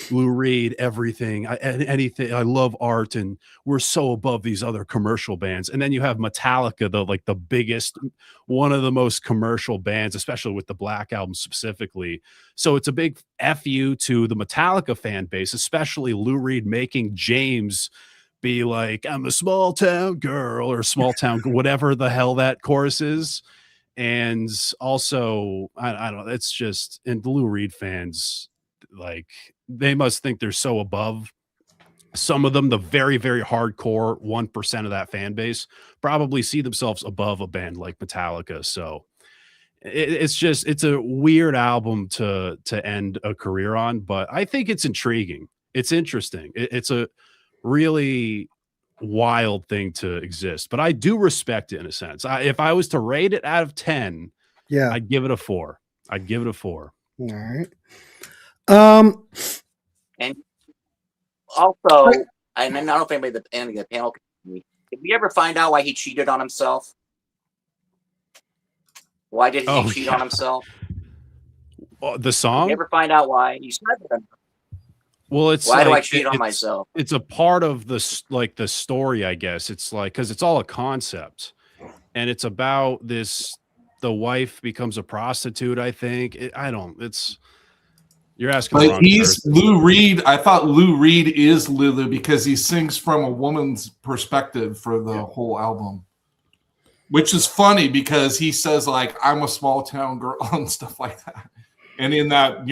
Lou Reed, everything, anything. I love art, and we're so above these other commercial bands. And then you have Metallica, the biggest, one of the most commercial bands, especially with the Black Album specifically. So it's a big FU to the Metallica fan base, especially Lou Reed making James be like, I'm a small town girl, or small town, whatever the hell that chorus is. And also, I don't know, it's just, and the Lou Reed fans, like, they must think they're so above. Some of them, the very, very hardcore 1% of that fan base, probably see themselves above a band like Metallica. So it's a weird album to end a career on, but I think it's intriguing. It's interesting. It's a really wild thing to exist, but I do respect it in a sense. If I was to rate it out of 10, I'd give it a 4. All right. And also, and I don't know if anybody in the panel can, did we ever find out why he cheated on himself? Why did he cheat on himself? The song? Did you ever find out why? You said that. Well, it's why do I cheat on myself? It's a part of the story, I guess. It's like, because it's all a concept, and it's about this. The wife becomes a prostitute, I think. You're asking. But he's Lou Reed. I thought Lou Reed is Lulu because he sings from a woman's perspective for the whole album, which is funny because he says like, "I'm a small town girl" and stuff like that, and in that,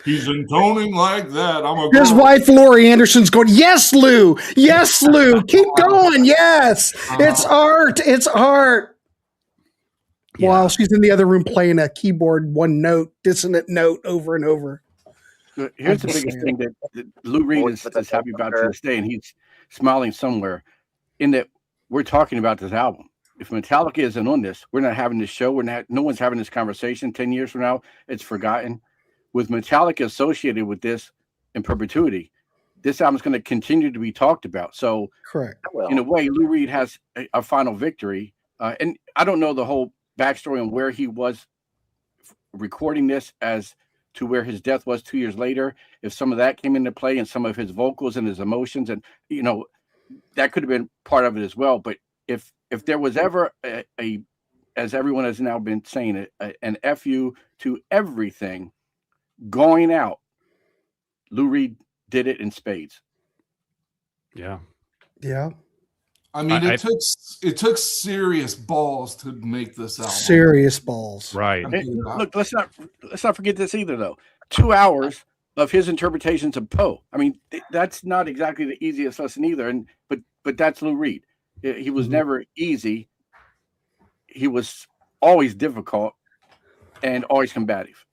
he's intoning like that. His wife, Laurie Anderson's going, yes, Lou. Yes, Lou. Keep going. Yes. It's art. It's art. Yeah. While she's in the other room playing a keyboard, one note, dissonant note over and over. Here's the biggest thing that Lou Reed is happy about to this day, and he's smiling somewhere, in that we're talking about this album. If Metallica isn't on this, we're not having this show. No one's having this conversation. 10 years from now, it's forgotten. With Metallica associated with this in perpetuity, this album is going to continue to be talked about. So, correct. In a way, Lou Reed has a final victory. And I don't know the whole backstory on where he was recording this as to where his death was 2 years later. If some of that came into play and some of his vocals and his emotions, and that could have been part of it as well. But if there was ever a as everyone has now been saying, an FU to everything going out, Lou Reed did it in spades. Yeah. I mean, it took serious balls to make this album. Serious balls, right? Look, let's not forget this either, though. 2 hours of his interpretations of Poe. I mean, that's not exactly the easiest lesson either. But that's Lou Reed. He was never easy. He was always difficult and always combative.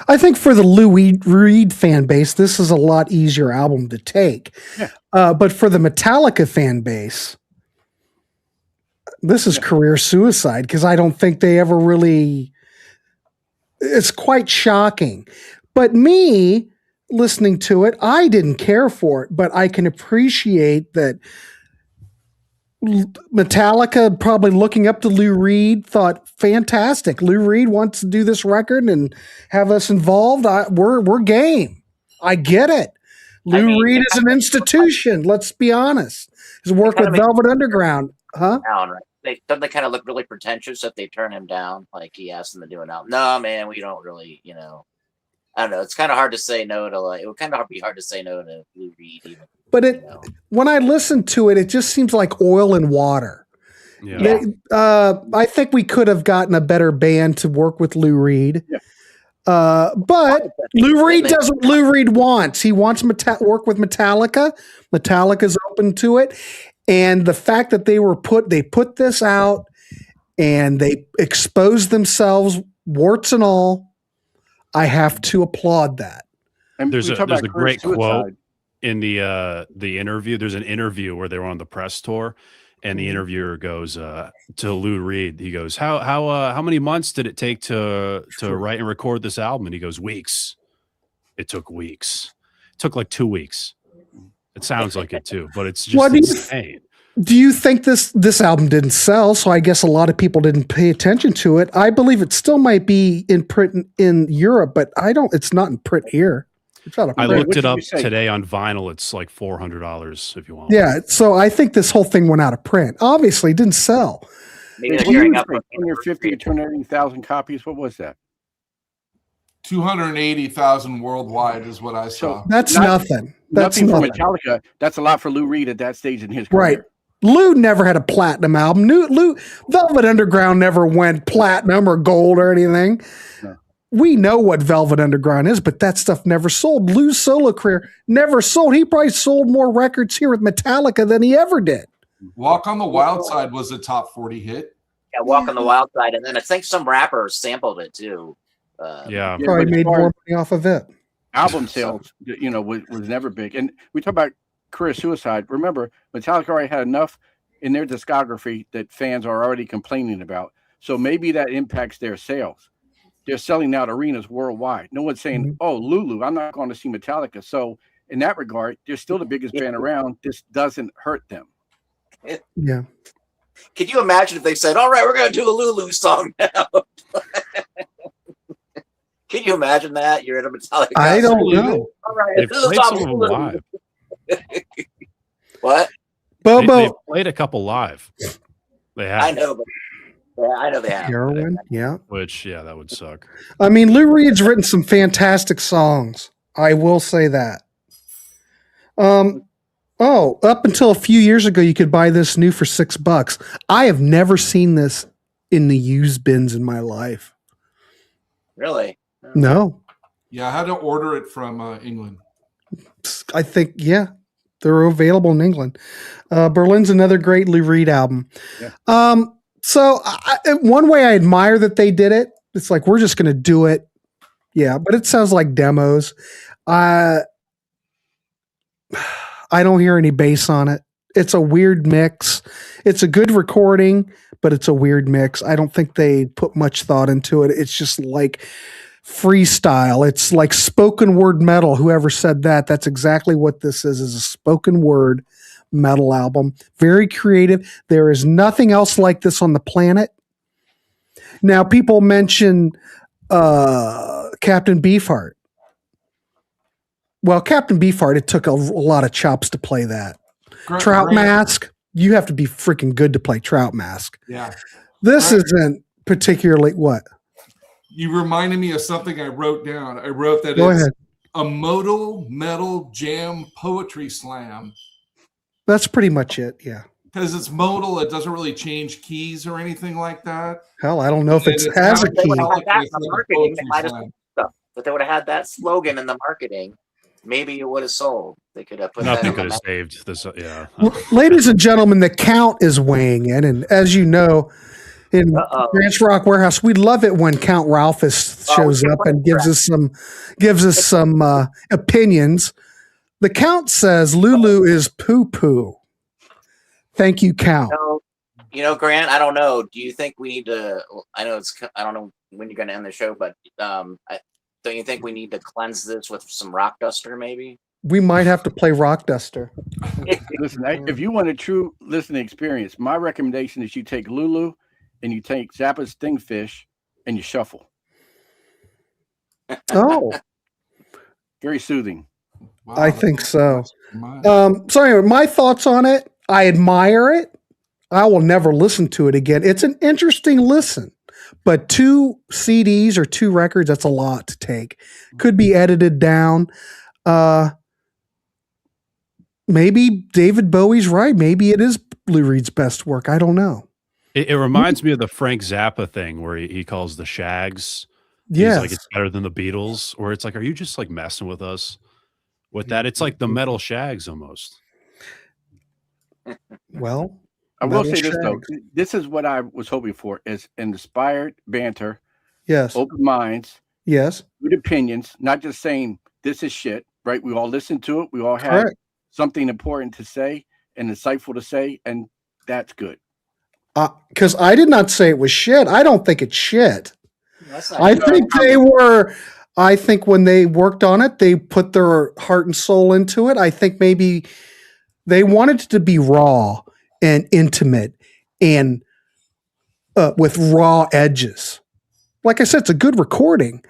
I think for the Lou Reed fan base, this is a lot easier album to take. Yeah. But for the Metallica fan base, this is career suicide, because I don't think they ever really. It's quite shocking. But me, listening to it, I didn't care for it, but I can appreciate that Metallica, probably looking up to Lou Reed, thought, fantastic. Lou Reed wants to do this record and have us involved. We're game. I get it. Lou Reed is an institution. Let's be honest. His work with Velvet Underground. Huh? Down, right? Don't they kind of look really pretentious if they turn him down? Like he asked them to do an album. No, man, we don't really, I don't know. It's kind of hard to say no to it would kind of be hard to say no to Lou Reed even. But when I listen to it, it just seems like oil and water. Yeah. I think we could have gotten a better band to work with Lou Reed. Yeah. But Lou Reed does what Lou Reed wants. He wants work with Metallica. Metallica's open to it. And the fact that they put this out and they exposed themselves, warts and all. I have to applaud that. And There's we talk a about great suicide. quote in the interview. There's an interview where they were on the press tour, and the interviewer goes to Lou Reed. He goes, "How many months did it take to write and record this album?" And he goes, "Weeks. It took weeks. It took like 2 weeks." It sounds like it too, but it's just insane. Do you think this album didn't sell? So I guess a lot of people didn't pay attention to it. I believe it still might be in print in Europe, but it's not in print here. It's not a print. I looked it up today on vinyl. It's like $400 if you want. Yeah. So I think this whole thing went out of print. Obviously, it didn't sell. Maybe they're gearing up. 250 to 280,000 copies. What was that? 280,000 worldwide is what I saw. So That's nothing. That's nothing for nothing. Metallica. That's a lot for Lou Reed at that stage in his career. Right. Lou never had a platinum album. Lou Velvet Underground never went platinum or gold or anything. No. We know what Velvet Underground is, but that stuff never sold. Lou's solo career never sold. He probably sold more records here with Metallica than he ever did. Walk on the Wild Side was a top 40 hit. Yeah, Walk on the Wild Side, and then I think some rappers sampled it too. Probably made more money off of it. Album sales, was never big. And we talk about career suicide. Remember, Metallica already had enough in their discography that fans are already complaining about. So maybe that impacts their sales. They're selling out arenas worldwide. No one's saying, "Oh, Lulu, I'm not going to see Metallica." So in that regard, they're still the biggest band around. This doesn't hurt them. Yeah. Can you imagine if they said, "All right, we're going to do a Lulu song now"? Can you imagine that? You're at a Metallica. I don't know. All right, They've played some of them live. What? Bobo. They played a couple live. They have. I know, but I know they have. Heroin, yeah. Which, that would suck. I mean, Lou Reed's written some fantastic songs. I will say that. Up until a few years ago, you could buy this new for $6. I have never seen this in the used bins in my life. Really? No. Yeah, I had to order it from England. I think, they're available in England. Berlin's another great Lou Reed album. Yeah. So one way I admire that they did it, it's like, we're just going to do it. Yeah, but it sounds like demos. I don't hear any bass on it. It's a weird mix. It's a good recording, but it's a weird mix. I don't think they put much thought into it. It's just like freestyle. It's like spoken word metal. Whoever said that, that's exactly what this is a spoken word metal album. Very creative. There is nothing else like this on the planet. Now, people mention Captain Beefheart. Well, Captain Beefheart, it took a lot of chops to play that. Trout Mask, you have to be freaking good to play Trout Mask. Yeah. This isn't particularly what? You reminded me of something I wrote down. I wrote that Go it's ahead. a modal metal jam poetry slam. That's pretty much it, yeah. Because it's modal, it doesn't really change keys or anything like that. Hell, I don't know if it And has a it's They key. would have like had that it's in the like a marketing. They poetry might have slam. stuff, but they would have had that slogan in the marketing. Maybe it would have sold. They could have put Nothing that could on have the saved this. Yeah. Ladies and gentlemen, the Count is weighing in. And as you know, in Ranch Rock Warehouse, we love it when Count Ralphus shows up and gives us some opinions. The Count says Lulu is poo-poo. Thank you, Count. Grant, I don't know. Do you think we need to, I don't know when you're going to end the show, but don't you think we need to cleanse this with some rock duster maybe? We might have to play Rock Duster. Listen, if you want a true listening experience, my recommendation is you take Lulu and you take Zappa's Stingfish and you shuffle. Oh, Very soothing. Wow, I think so. Mine. So anyway, my thoughts on it, I admire it. I will never listen to it again. It's an interesting listen, but 2 CDs or 2 records, that's a lot to take. Could be edited down. Maybe David Bowie's right. Maybe it is Lou Reed's best work. I don't know. It reminds me of the Frank Zappa thing where he calls the Shags. Yes. He's like, it's better than the Beatles. Or it's like, are you just like messing with us with that? It's like the metal Shags almost. Well, I will Metal say this though. Shags. This is what I was hoping for: is inspired banter, Yes. open minds, Yes. good opinions, not just saying this is shit. Right? We all listen to it. We all have Correct. something important to say and insightful to say, and that's good. Because I did not say it was shit. I don't think it's shit. That's not I good. think they were. I think when they worked on it, they put their heart and soul into it. I think maybe they wanted it to be raw and intimate and with raw edges. Like I said, it's a good recording,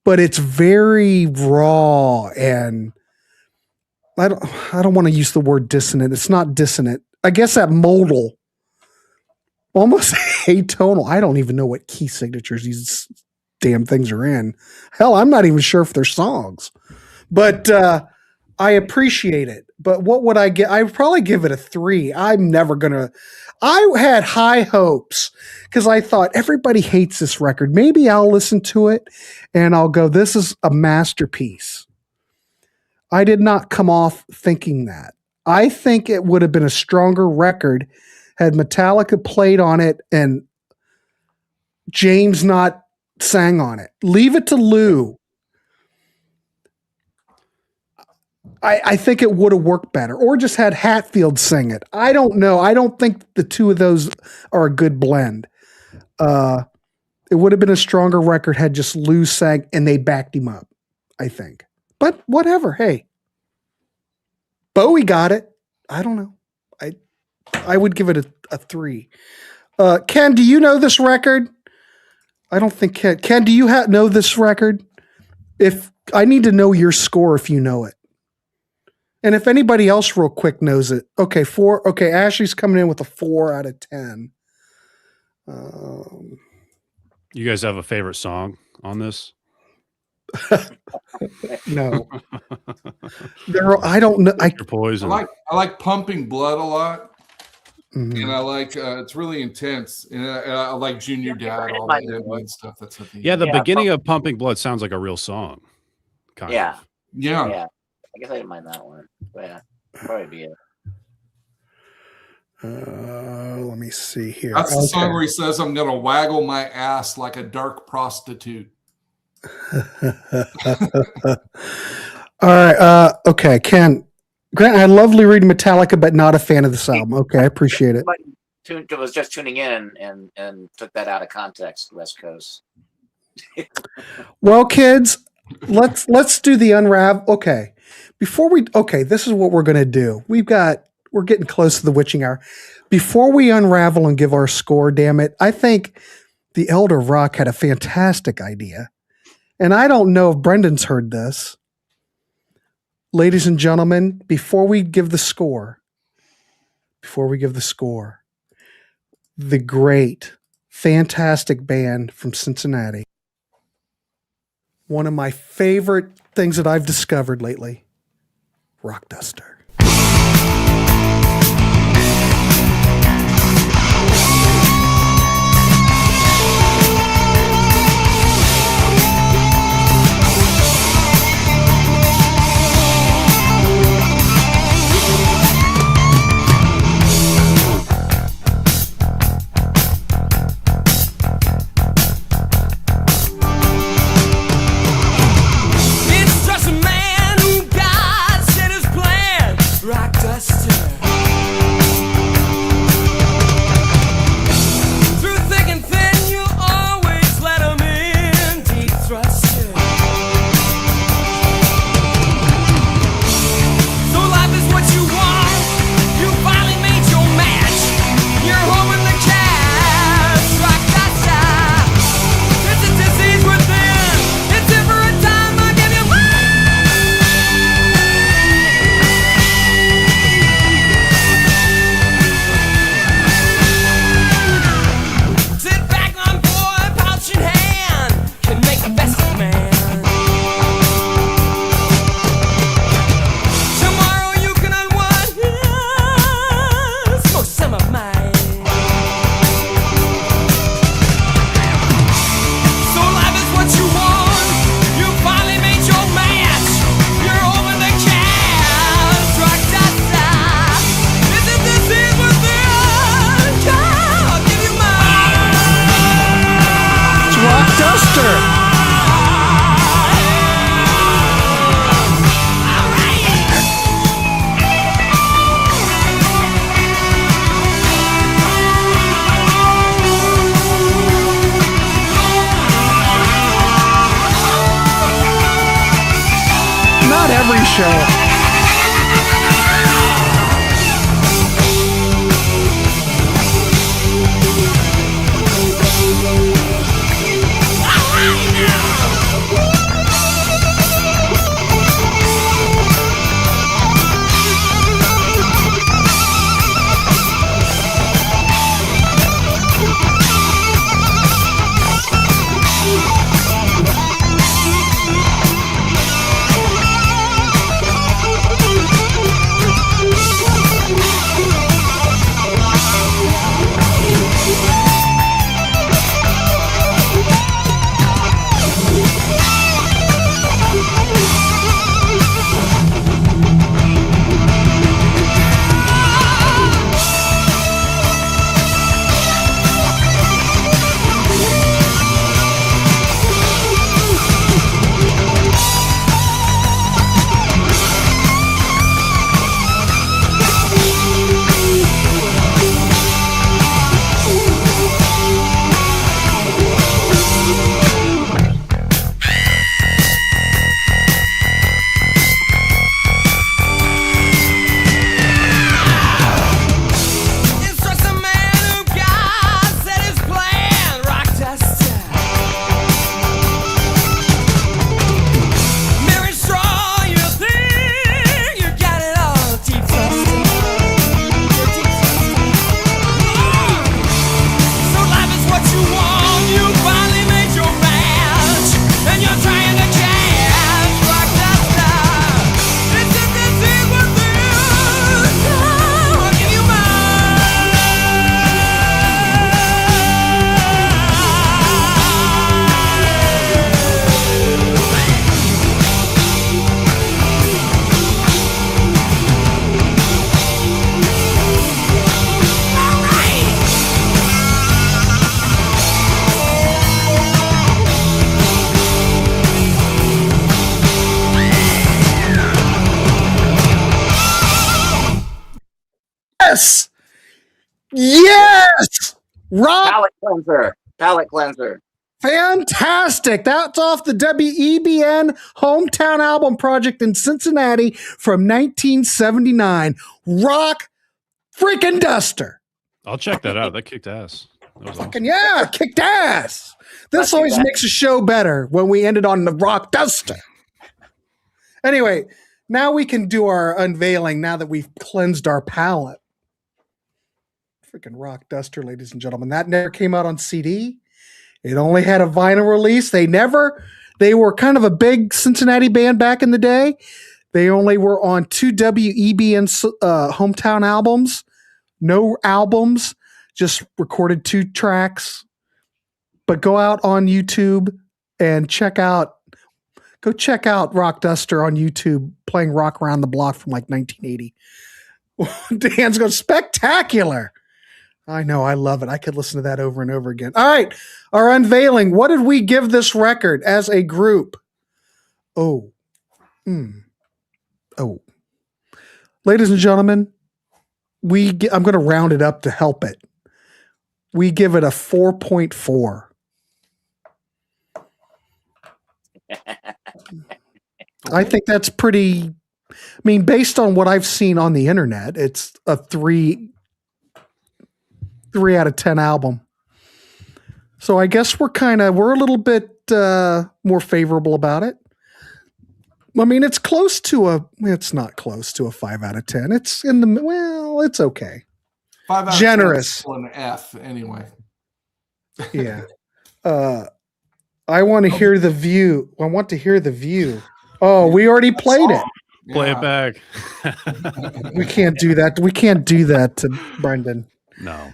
but it's very raw, and I don't want to use the word dissonant. It's not dissonant. I guess that modal, almost atonal. I don't even know what key signatures these damn things are in. Hell, I'm not even sure if they're songs, but I appreciate it. But what would I get? I would probably give it a 3. I'm never gonna. I had high hopes because I thought everybody hates this record. Maybe I'll listen to it and I'll go, this is a masterpiece. I did not come off thinking that. I think it would have been a stronger record had Metallica played on it and James not sang on it. Leave it to Lou. I think it would have worked better, or just had Hatfield sing it. I don't know. I don't think the two of those are a good blend. It would have been a stronger record had just Lou sang and they backed him up, I think. But whatever. Hey, Bowie got it. I don't know. I would give it a 3. Ken, do you know this record? I don't think Ken, do you know this record? If I need to know your score if you know it. And if anybody else real quick knows it. Okay, 4. Okay, Ashley's coming in with a 4 out of 10. You guys have a favorite song on this? No. I don't know. Your Poison. I like Pumping Blood a lot. Mhm. And I like it's really intense. And I like Junior Dad, all that and stuff. That's what Yeah, the beginning of Pumping Blood sounds like a real song. Kind Yeah. of. Yeah. I guess I didn't mind that one. But yeah, probably be it. Let me see here. That's the song where he says, I'm going to waggle my ass like a dark prostitute. All right. Okay, Ken. Grant, I love Reed and Metallica, but not a fan of this album. Okay, I appreciate it. Was just tuning in and took that out of context, West Coast. Well, kids, let's do the unravel. Okay. This is what we're going to do. We're getting close to the witching hour. Before we unravel and give our score, damn it, I think the Elder Rock had a fantastic idea. And I don't know if Brendan's heard this. Ladies and gentlemen, before we give the score, the great, fantastic band from Cincinnati, one of my favorite things that I've discovered lately, Rock Duster. It's just a man who God set his plan. every show. Yes! Yes! Rock Palate cleanser. Fantastic. That's off the WEBN Hometown Album Project in Cincinnati from 1979. Rock freaking duster. I'll check that out. That kicked ass. That was fucking awesome. Yeah, kicked ass. This always makes a show better when we ended on the rock duster. Anyway, now we can do our unveiling now that we've cleansed our palate. Freaking rock duster, ladies and gentlemen. That never came out on CD. It only had a vinyl release. They were kind of a big Cincinnati band back in the day. They only were on 2 WEBN hometown albums. No albums, just recorded 2 tracks. But go out on YouTube and check out Rock Duster on YouTube playing Rock Around the Block from like 1980. Dan's going, spectacular. I know, I love it. I could listen to that over and over again. All right, our unveiling. What did we give this record as a group? Oh. Ladies and gentlemen, I'm going to round it up to help it. We give it a 4.4. I think that's pretty, based on what I've seen on the internet, it's a 3 out of 10 album. So I guess we're a little bit more favorable about it. It's close to it's not close to a 5 out of 10. It's it's okay. 5 out generous. Of 10 an F anyway. Yeah. I want to hear the view. I want to hear the view. Oh, we already played it. Play it back. We can't do that. We can't do that to Brendan. No.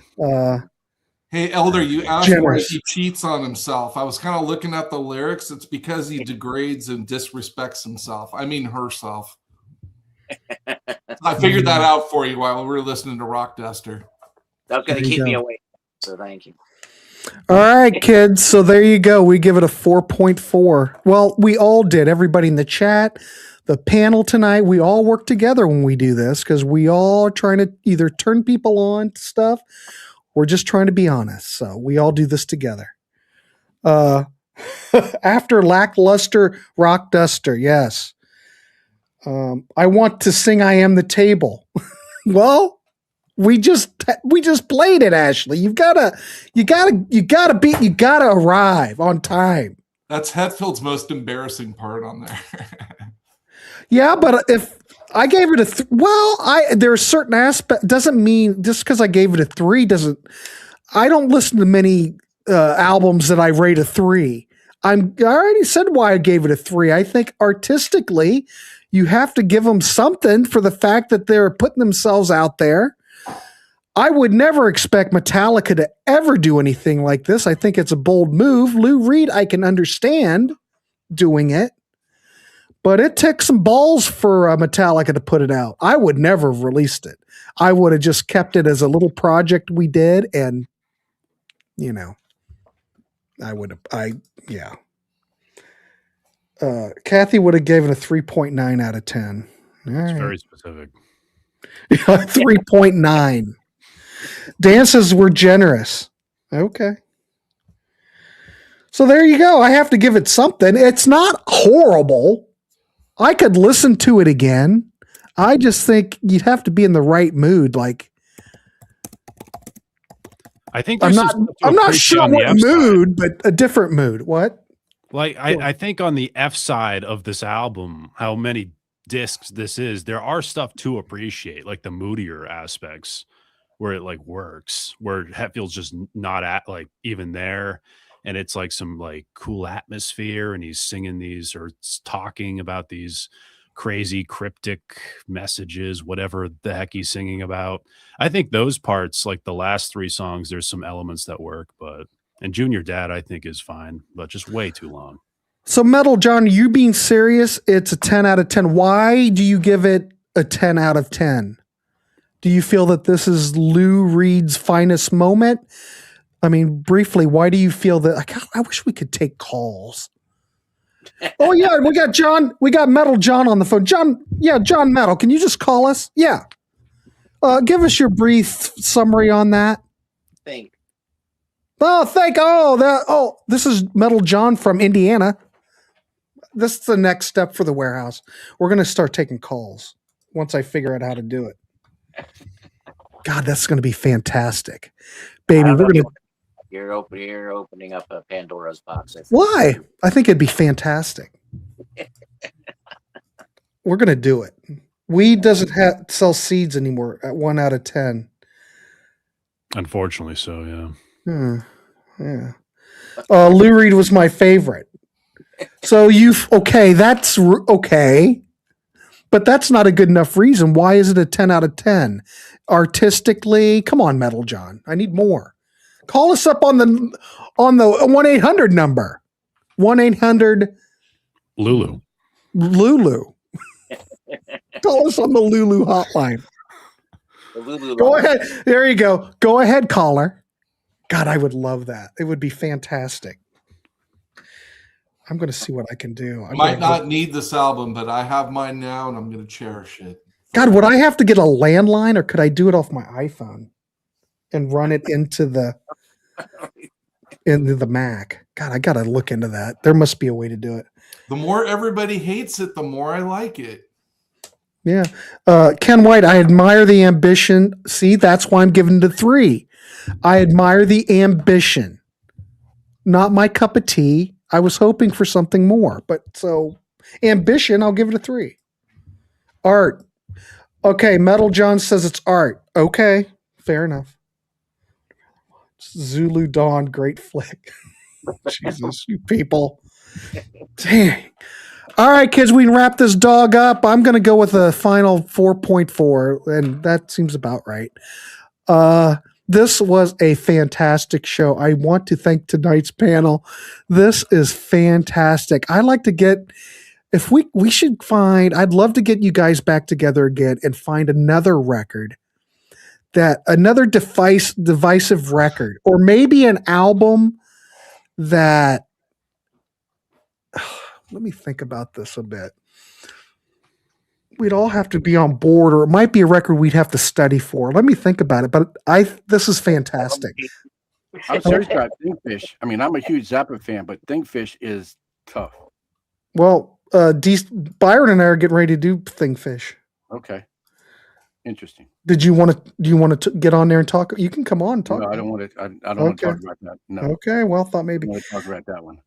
Hey, Elder, you asked why he cheats on himself. I was kind of looking at the lyrics. It's because he degrades and disrespects himself. I mean herself. I figured that out for you while we were listening to Rock Duster. That's going to keep me awake. So thank you. All right, kids. So there you go. We give it a 4.4. Well, we all did. Everybody in the chat, the panel tonight, we all work together when we do this because we all are trying to either turn people on to stuff. We're just trying to be honest. So we all do this together. After lackluster Rock Duster, yes. I want to sing I Am the Table. Well, we just played it, Ashley. You gotta arrive on time. That's Hetfield's most embarrassing part on there. Yeah, but if I gave it a there are certain aspects. Doesn't mean just because I gave it a 3 doesn't. I don't listen to many albums that I rate a 3. I already said why I gave it a 3. I think artistically, you have to give them something for the fact that they're putting themselves out there. I would never expect Metallica to ever do anything like this. I think it's a bold move. Lou Reed, I can understand doing it, but it took some balls for Metallica to put it out. I would never have released it. I would have just kept it as a little project we did, and Kathy would have given a 3.9 out of 10. It's very specific. 3.9. Dances were generous. Okay. So there you go. I have to give it something. It's not horrible. I could listen to it again. I just think you'd have to be in the right mood. Like, I think I'm not sure what mood, but a different mood. What? Like, I think on the F side of this album, how many discs this is, there are stuff to appreciate, like the moodier aspects where it like works, where Hetfield's just not at like even there. And it's like some like cool atmosphere, and he's singing these or talking about these crazy cryptic messages, whatever the heck he's singing about. I think those parts, like the last 3 songs, there's some elements that work, and Junior Dad, I think, is fine, but just way too long. So Metal John, you being serious, it's a 10 out of 10. Why do you give it a 10 out of 10? Do you feel that this is Lou Reed's finest moment? I mean, briefly, why do you feel that? I wish we could take calls. Oh yeah, we got Metal John on the phone. John Metal, can you just call us? Yeah. Give us your brief summary on that. This is Metal John from Indiana. This is the next step for the Warehaus. We're going to start taking calls once I figure out how to do it. God, that's going to be fantastic. Baby, we're going to... You're opening up a Pandora's box. Why? I think it'd be fantastic. We're going to do it. Weed doesn't sell seeds anymore at 1 out of 10. Unfortunately so, yeah. Yeah. Lou Reed was my favorite. So that's okay. But that's not a good enough reason. Why is it a 10 out of 10? Artistically, come on, Metal John. I need more. Call us up on the 1-800 number. 1-800 Lulu. Call us on the Lulu hotline. Go ahead. There you go. Go ahead, caller. God, I would love that. It would be fantastic. I'm going to see what I can do. I might not need this album, but I have mine now, and I'm going to cherish it. God, would I have to get a landline, or could I do it off my iPhone and run it into the Mac? God, I got to look into that. There must be a way to do it. The more everybody hates it, the more I like it. Yeah. Ken White, I admire the ambition. See, that's why I'm giving it a 3. I admire the ambition. Not my cup of tea. I was hoping for something more, but so ambition, I'll give it a 3. Art. Okay, Metal John says it's art. Okay, fair enough. Zulu Dawn, great flick. Jesus, you people. Dang. All right, kids, we can wrap this dog up. I'm going to go with a final 4.4, and that seems about right. This was a fantastic show. I want to thank tonight's panel. This is fantastic. I like to get, if we should find, I'd love to get you guys back together again and find another record, another divisive record, or maybe an album that, let me think about this a bit. We'd all have to be on board, or it might be a record we'd have to study for. Let me think about it. But this is fantastic. I'm serious about Thinkfish. I mean, I'm a huge Zappa fan, but Thinkfish is tough. Well, Byron and I are getting ready to do Thingfish. Okay. Interesting. Do you want to get on there and talk? You can come on and talk. No, I don't want to. I don't want to talk about that. No. Okay. Well, thought maybe. I want to talk about that one.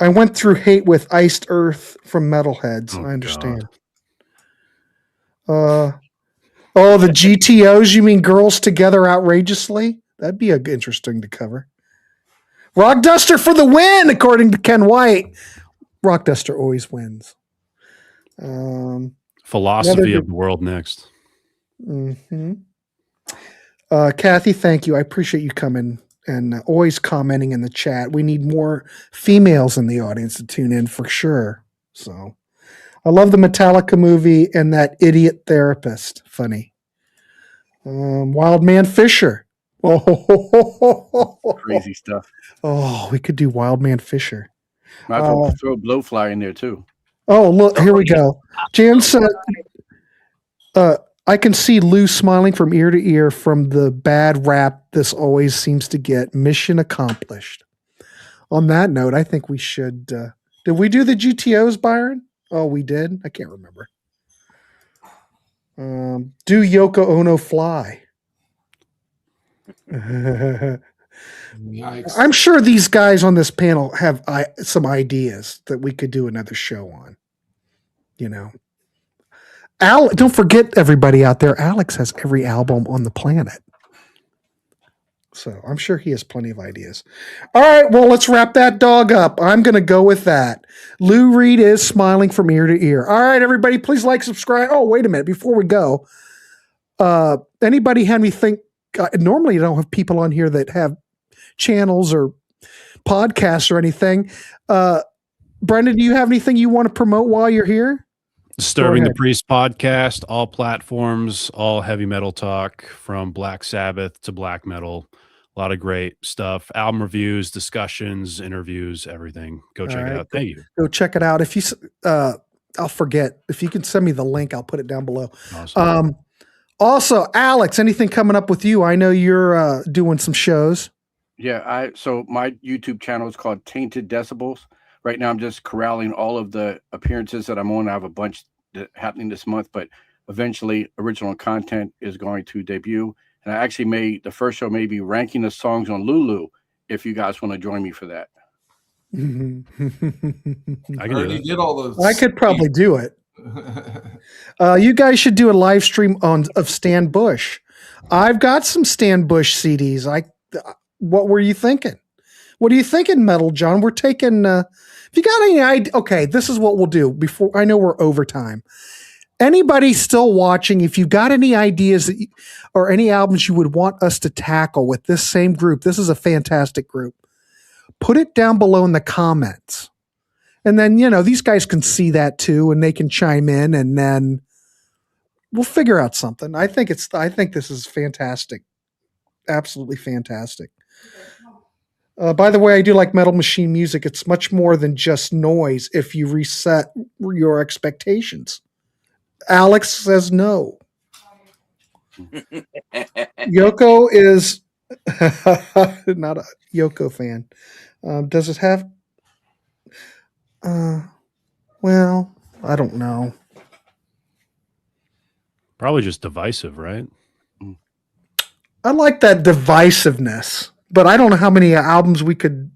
I went through Hate with Iced Earth from Metalheads. Oh, I understand. The GTOs. You mean Girls Together Outrageously? That'd be interesting to cover. Rock Duster for the win, according to Ken White. Rock Duster always wins. Philosophy of the World next. Mm-hmm. Kathy, thank you. I appreciate you coming and always commenting in the chat. We need more females in the audience to tune in for sure. So I love the Metallica movie and that idiot therapist. Funny. Wild Man Fisher. Oh, crazy stuff. Oh, we could do Wild Man Fisher. Might as well throw Blowfly in there too. Oh, look, here we go. Jan said, I can see Lou smiling from ear to ear from the bad rap this always seems to get. Mission accomplished. On that note, I think we should. Did we do the GTOs, Byron? Oh, we did? I can't remember. Do Yoko Ono fly? Yikes. I'm sure these guys on this panel have some ideas that we could do another show on. You know, don't forget, everybody out there, Alex has every album on the planet. So I'm sure he has plenty of ideas. All right, well, let's wrap that dog up. I'm going to go with that. Lou Reed is smiling from ear to ear. All right, everybody, please like, subscribe. Oh, wait a minute. Before we go, anybody have anything? Normally, you don't have people on here that have channels or podcasts or anything. Brendan, do you have anything you want to promote while you're here? Disturbing the Priest podcast, all platforms, all heavy metal talk from Black Sabbath to black metal. A lot of great stuff. Album reviews, discussions, interviews, everything. Go check it out. Thank you. Go check it out. If you, I'll forget. If you can send me the link, I'll put it down below. Awesome. Also, Alex, anything coming up with you? I know you're doing some shows. Yeah, so my YouTube channel is called Tainted Decibels. Right now, I'm just corralling all of the appearances that I'm on. I have a bunch happening this month, but eventually original content is going to debut. And I actually the first show may be ranking the songs on Lulu, if you guys want to join me for that. I can already did all those. I could probably do it. You guys should do a live stream of Stan Bush. I've got some Stan Bush CDs. What were you thinking? What are you thinking, Metal John? We're taking. If you got any idea, okay, this is what we'll do. Before I know we're over time. Anybody still watching? If you got any ideas or any albums you would want us to tackle with this same group, this is a fantastic group. Put it down below in the comments, and then these guys can see that too, and they can chime in, and then we'll figure out something. I think this is fantastic, absolutely fantastic. By the way, I do like Metal Machine music. It's much more than just noise if you reset your expectations. Alex says no. Yoko is not a Yoko fan. Does it have? Well, I don't know. Probably just divisive, right? I like that divisiveness. But I don't know how many albums we could.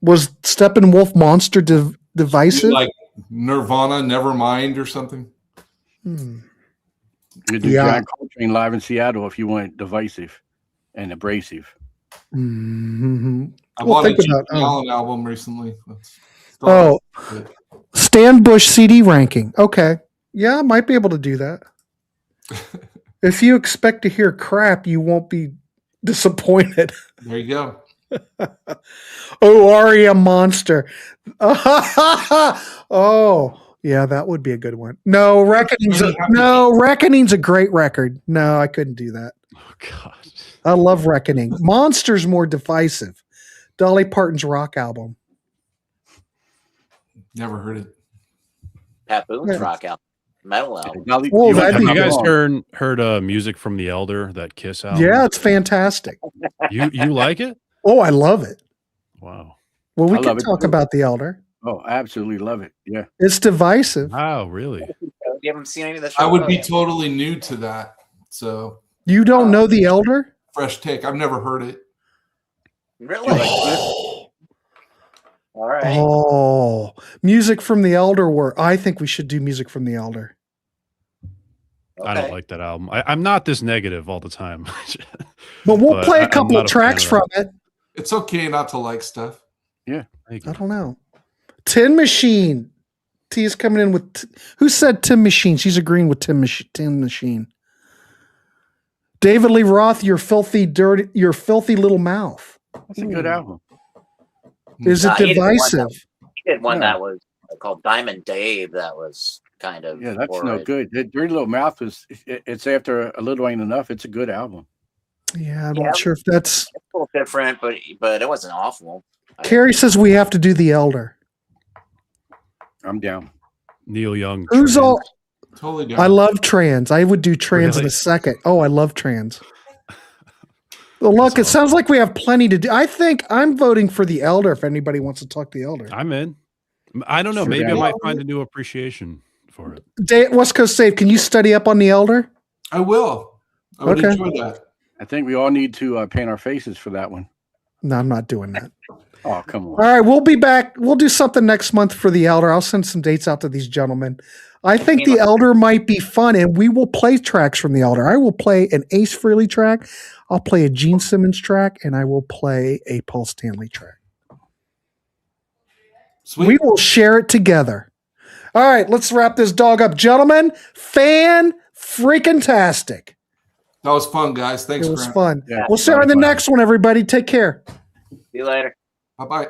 Was Steppenwolf Monster divisive? Like Nirvana, Nevermind, or something. You do John Coltrane live in Seattle if you want divisive and abrasive. Mm-hmm. I bought a Jim Allen album recently. Stan Bush CD ranking. Okay, yeah, I might be able to do that. If you expect to hear crap, you won't be disappointed. There you go. Aria Monster. Oh, yeah, that would be a good one. No, Reckoning's a great record. No, I couldn't do that. Oh God, I love Reckoning. Monster's more divisive. Dolly Parton's rock album. Never heard it. Pat Boone's rock album. Metal album. Have you guys heard music from the Elder, that Kiss album? Yeah, it's fantastic. You like it? Oh, I love it. Wow. Well, we can talk about the Elder. Oh, I absolutely love it. Yeah. It's divisive. Oh, really? You haven't seen any of this? I would be totally new to that. So You don't know The Elder? fresh take. I've never heard it. Really? All right. Oh, music from The Elder. I think we should do music from The Elder. I don't like that album. I'm not this negative all the time. But we'll play a I'm couple not of a fan tracks of from that. it. It's okay not to like stuff. Yeah. I don't know. Tin Machine. T is coming in with. Who said Tin Machine? She's agreeing with Tin Machine. David Lee Roth, your filthy little mouth. That's a good album. Is it divisive? He did one that was called Diamond Dave. That was kind of that's no good. The Dirty Little Mouth was. It's after A Little Ain't Enough. It's a good album. Yeah, I'm not sure if that's. It's a little different, but it wasn't awful. Carrie says we have to do The Elder. I'm down. Neil Young. Who's all? Totally down. I love trans. I would do trans in Really? a second. Oh, I love trans. Well, look, it sounds like we have plenty to do. I think I'm voting for The Elder if anybody wants to talk The Elder. I'm in. I don't know. Sure, Maybe I Dan. might find a new appreciation for it. West Coast Save, can you study up on The Elder? I will. I would Okay. enjoy that. I think we all need to paint our faces for that one. No, I'm not doing that. Oh, come on. All right, we'll be back. We'll do something next month for The Elder. I'll send some dates out to these gentlemen. I think The Elder might be fun, and we will play tracks from The Elder. I will play an Ace Frehley track. I'll play a Gene Simmons track, and I will play a Paul Stanley track. Sweet. We will share it together. All right, let's wrap this dog up. Gentlemen, fan-freaking-tastic. That was fun, guys. Thanks, It was Grant. fun. Yeah, We'll see you in the next one, everybody. Take care. See you later. Bye-bye.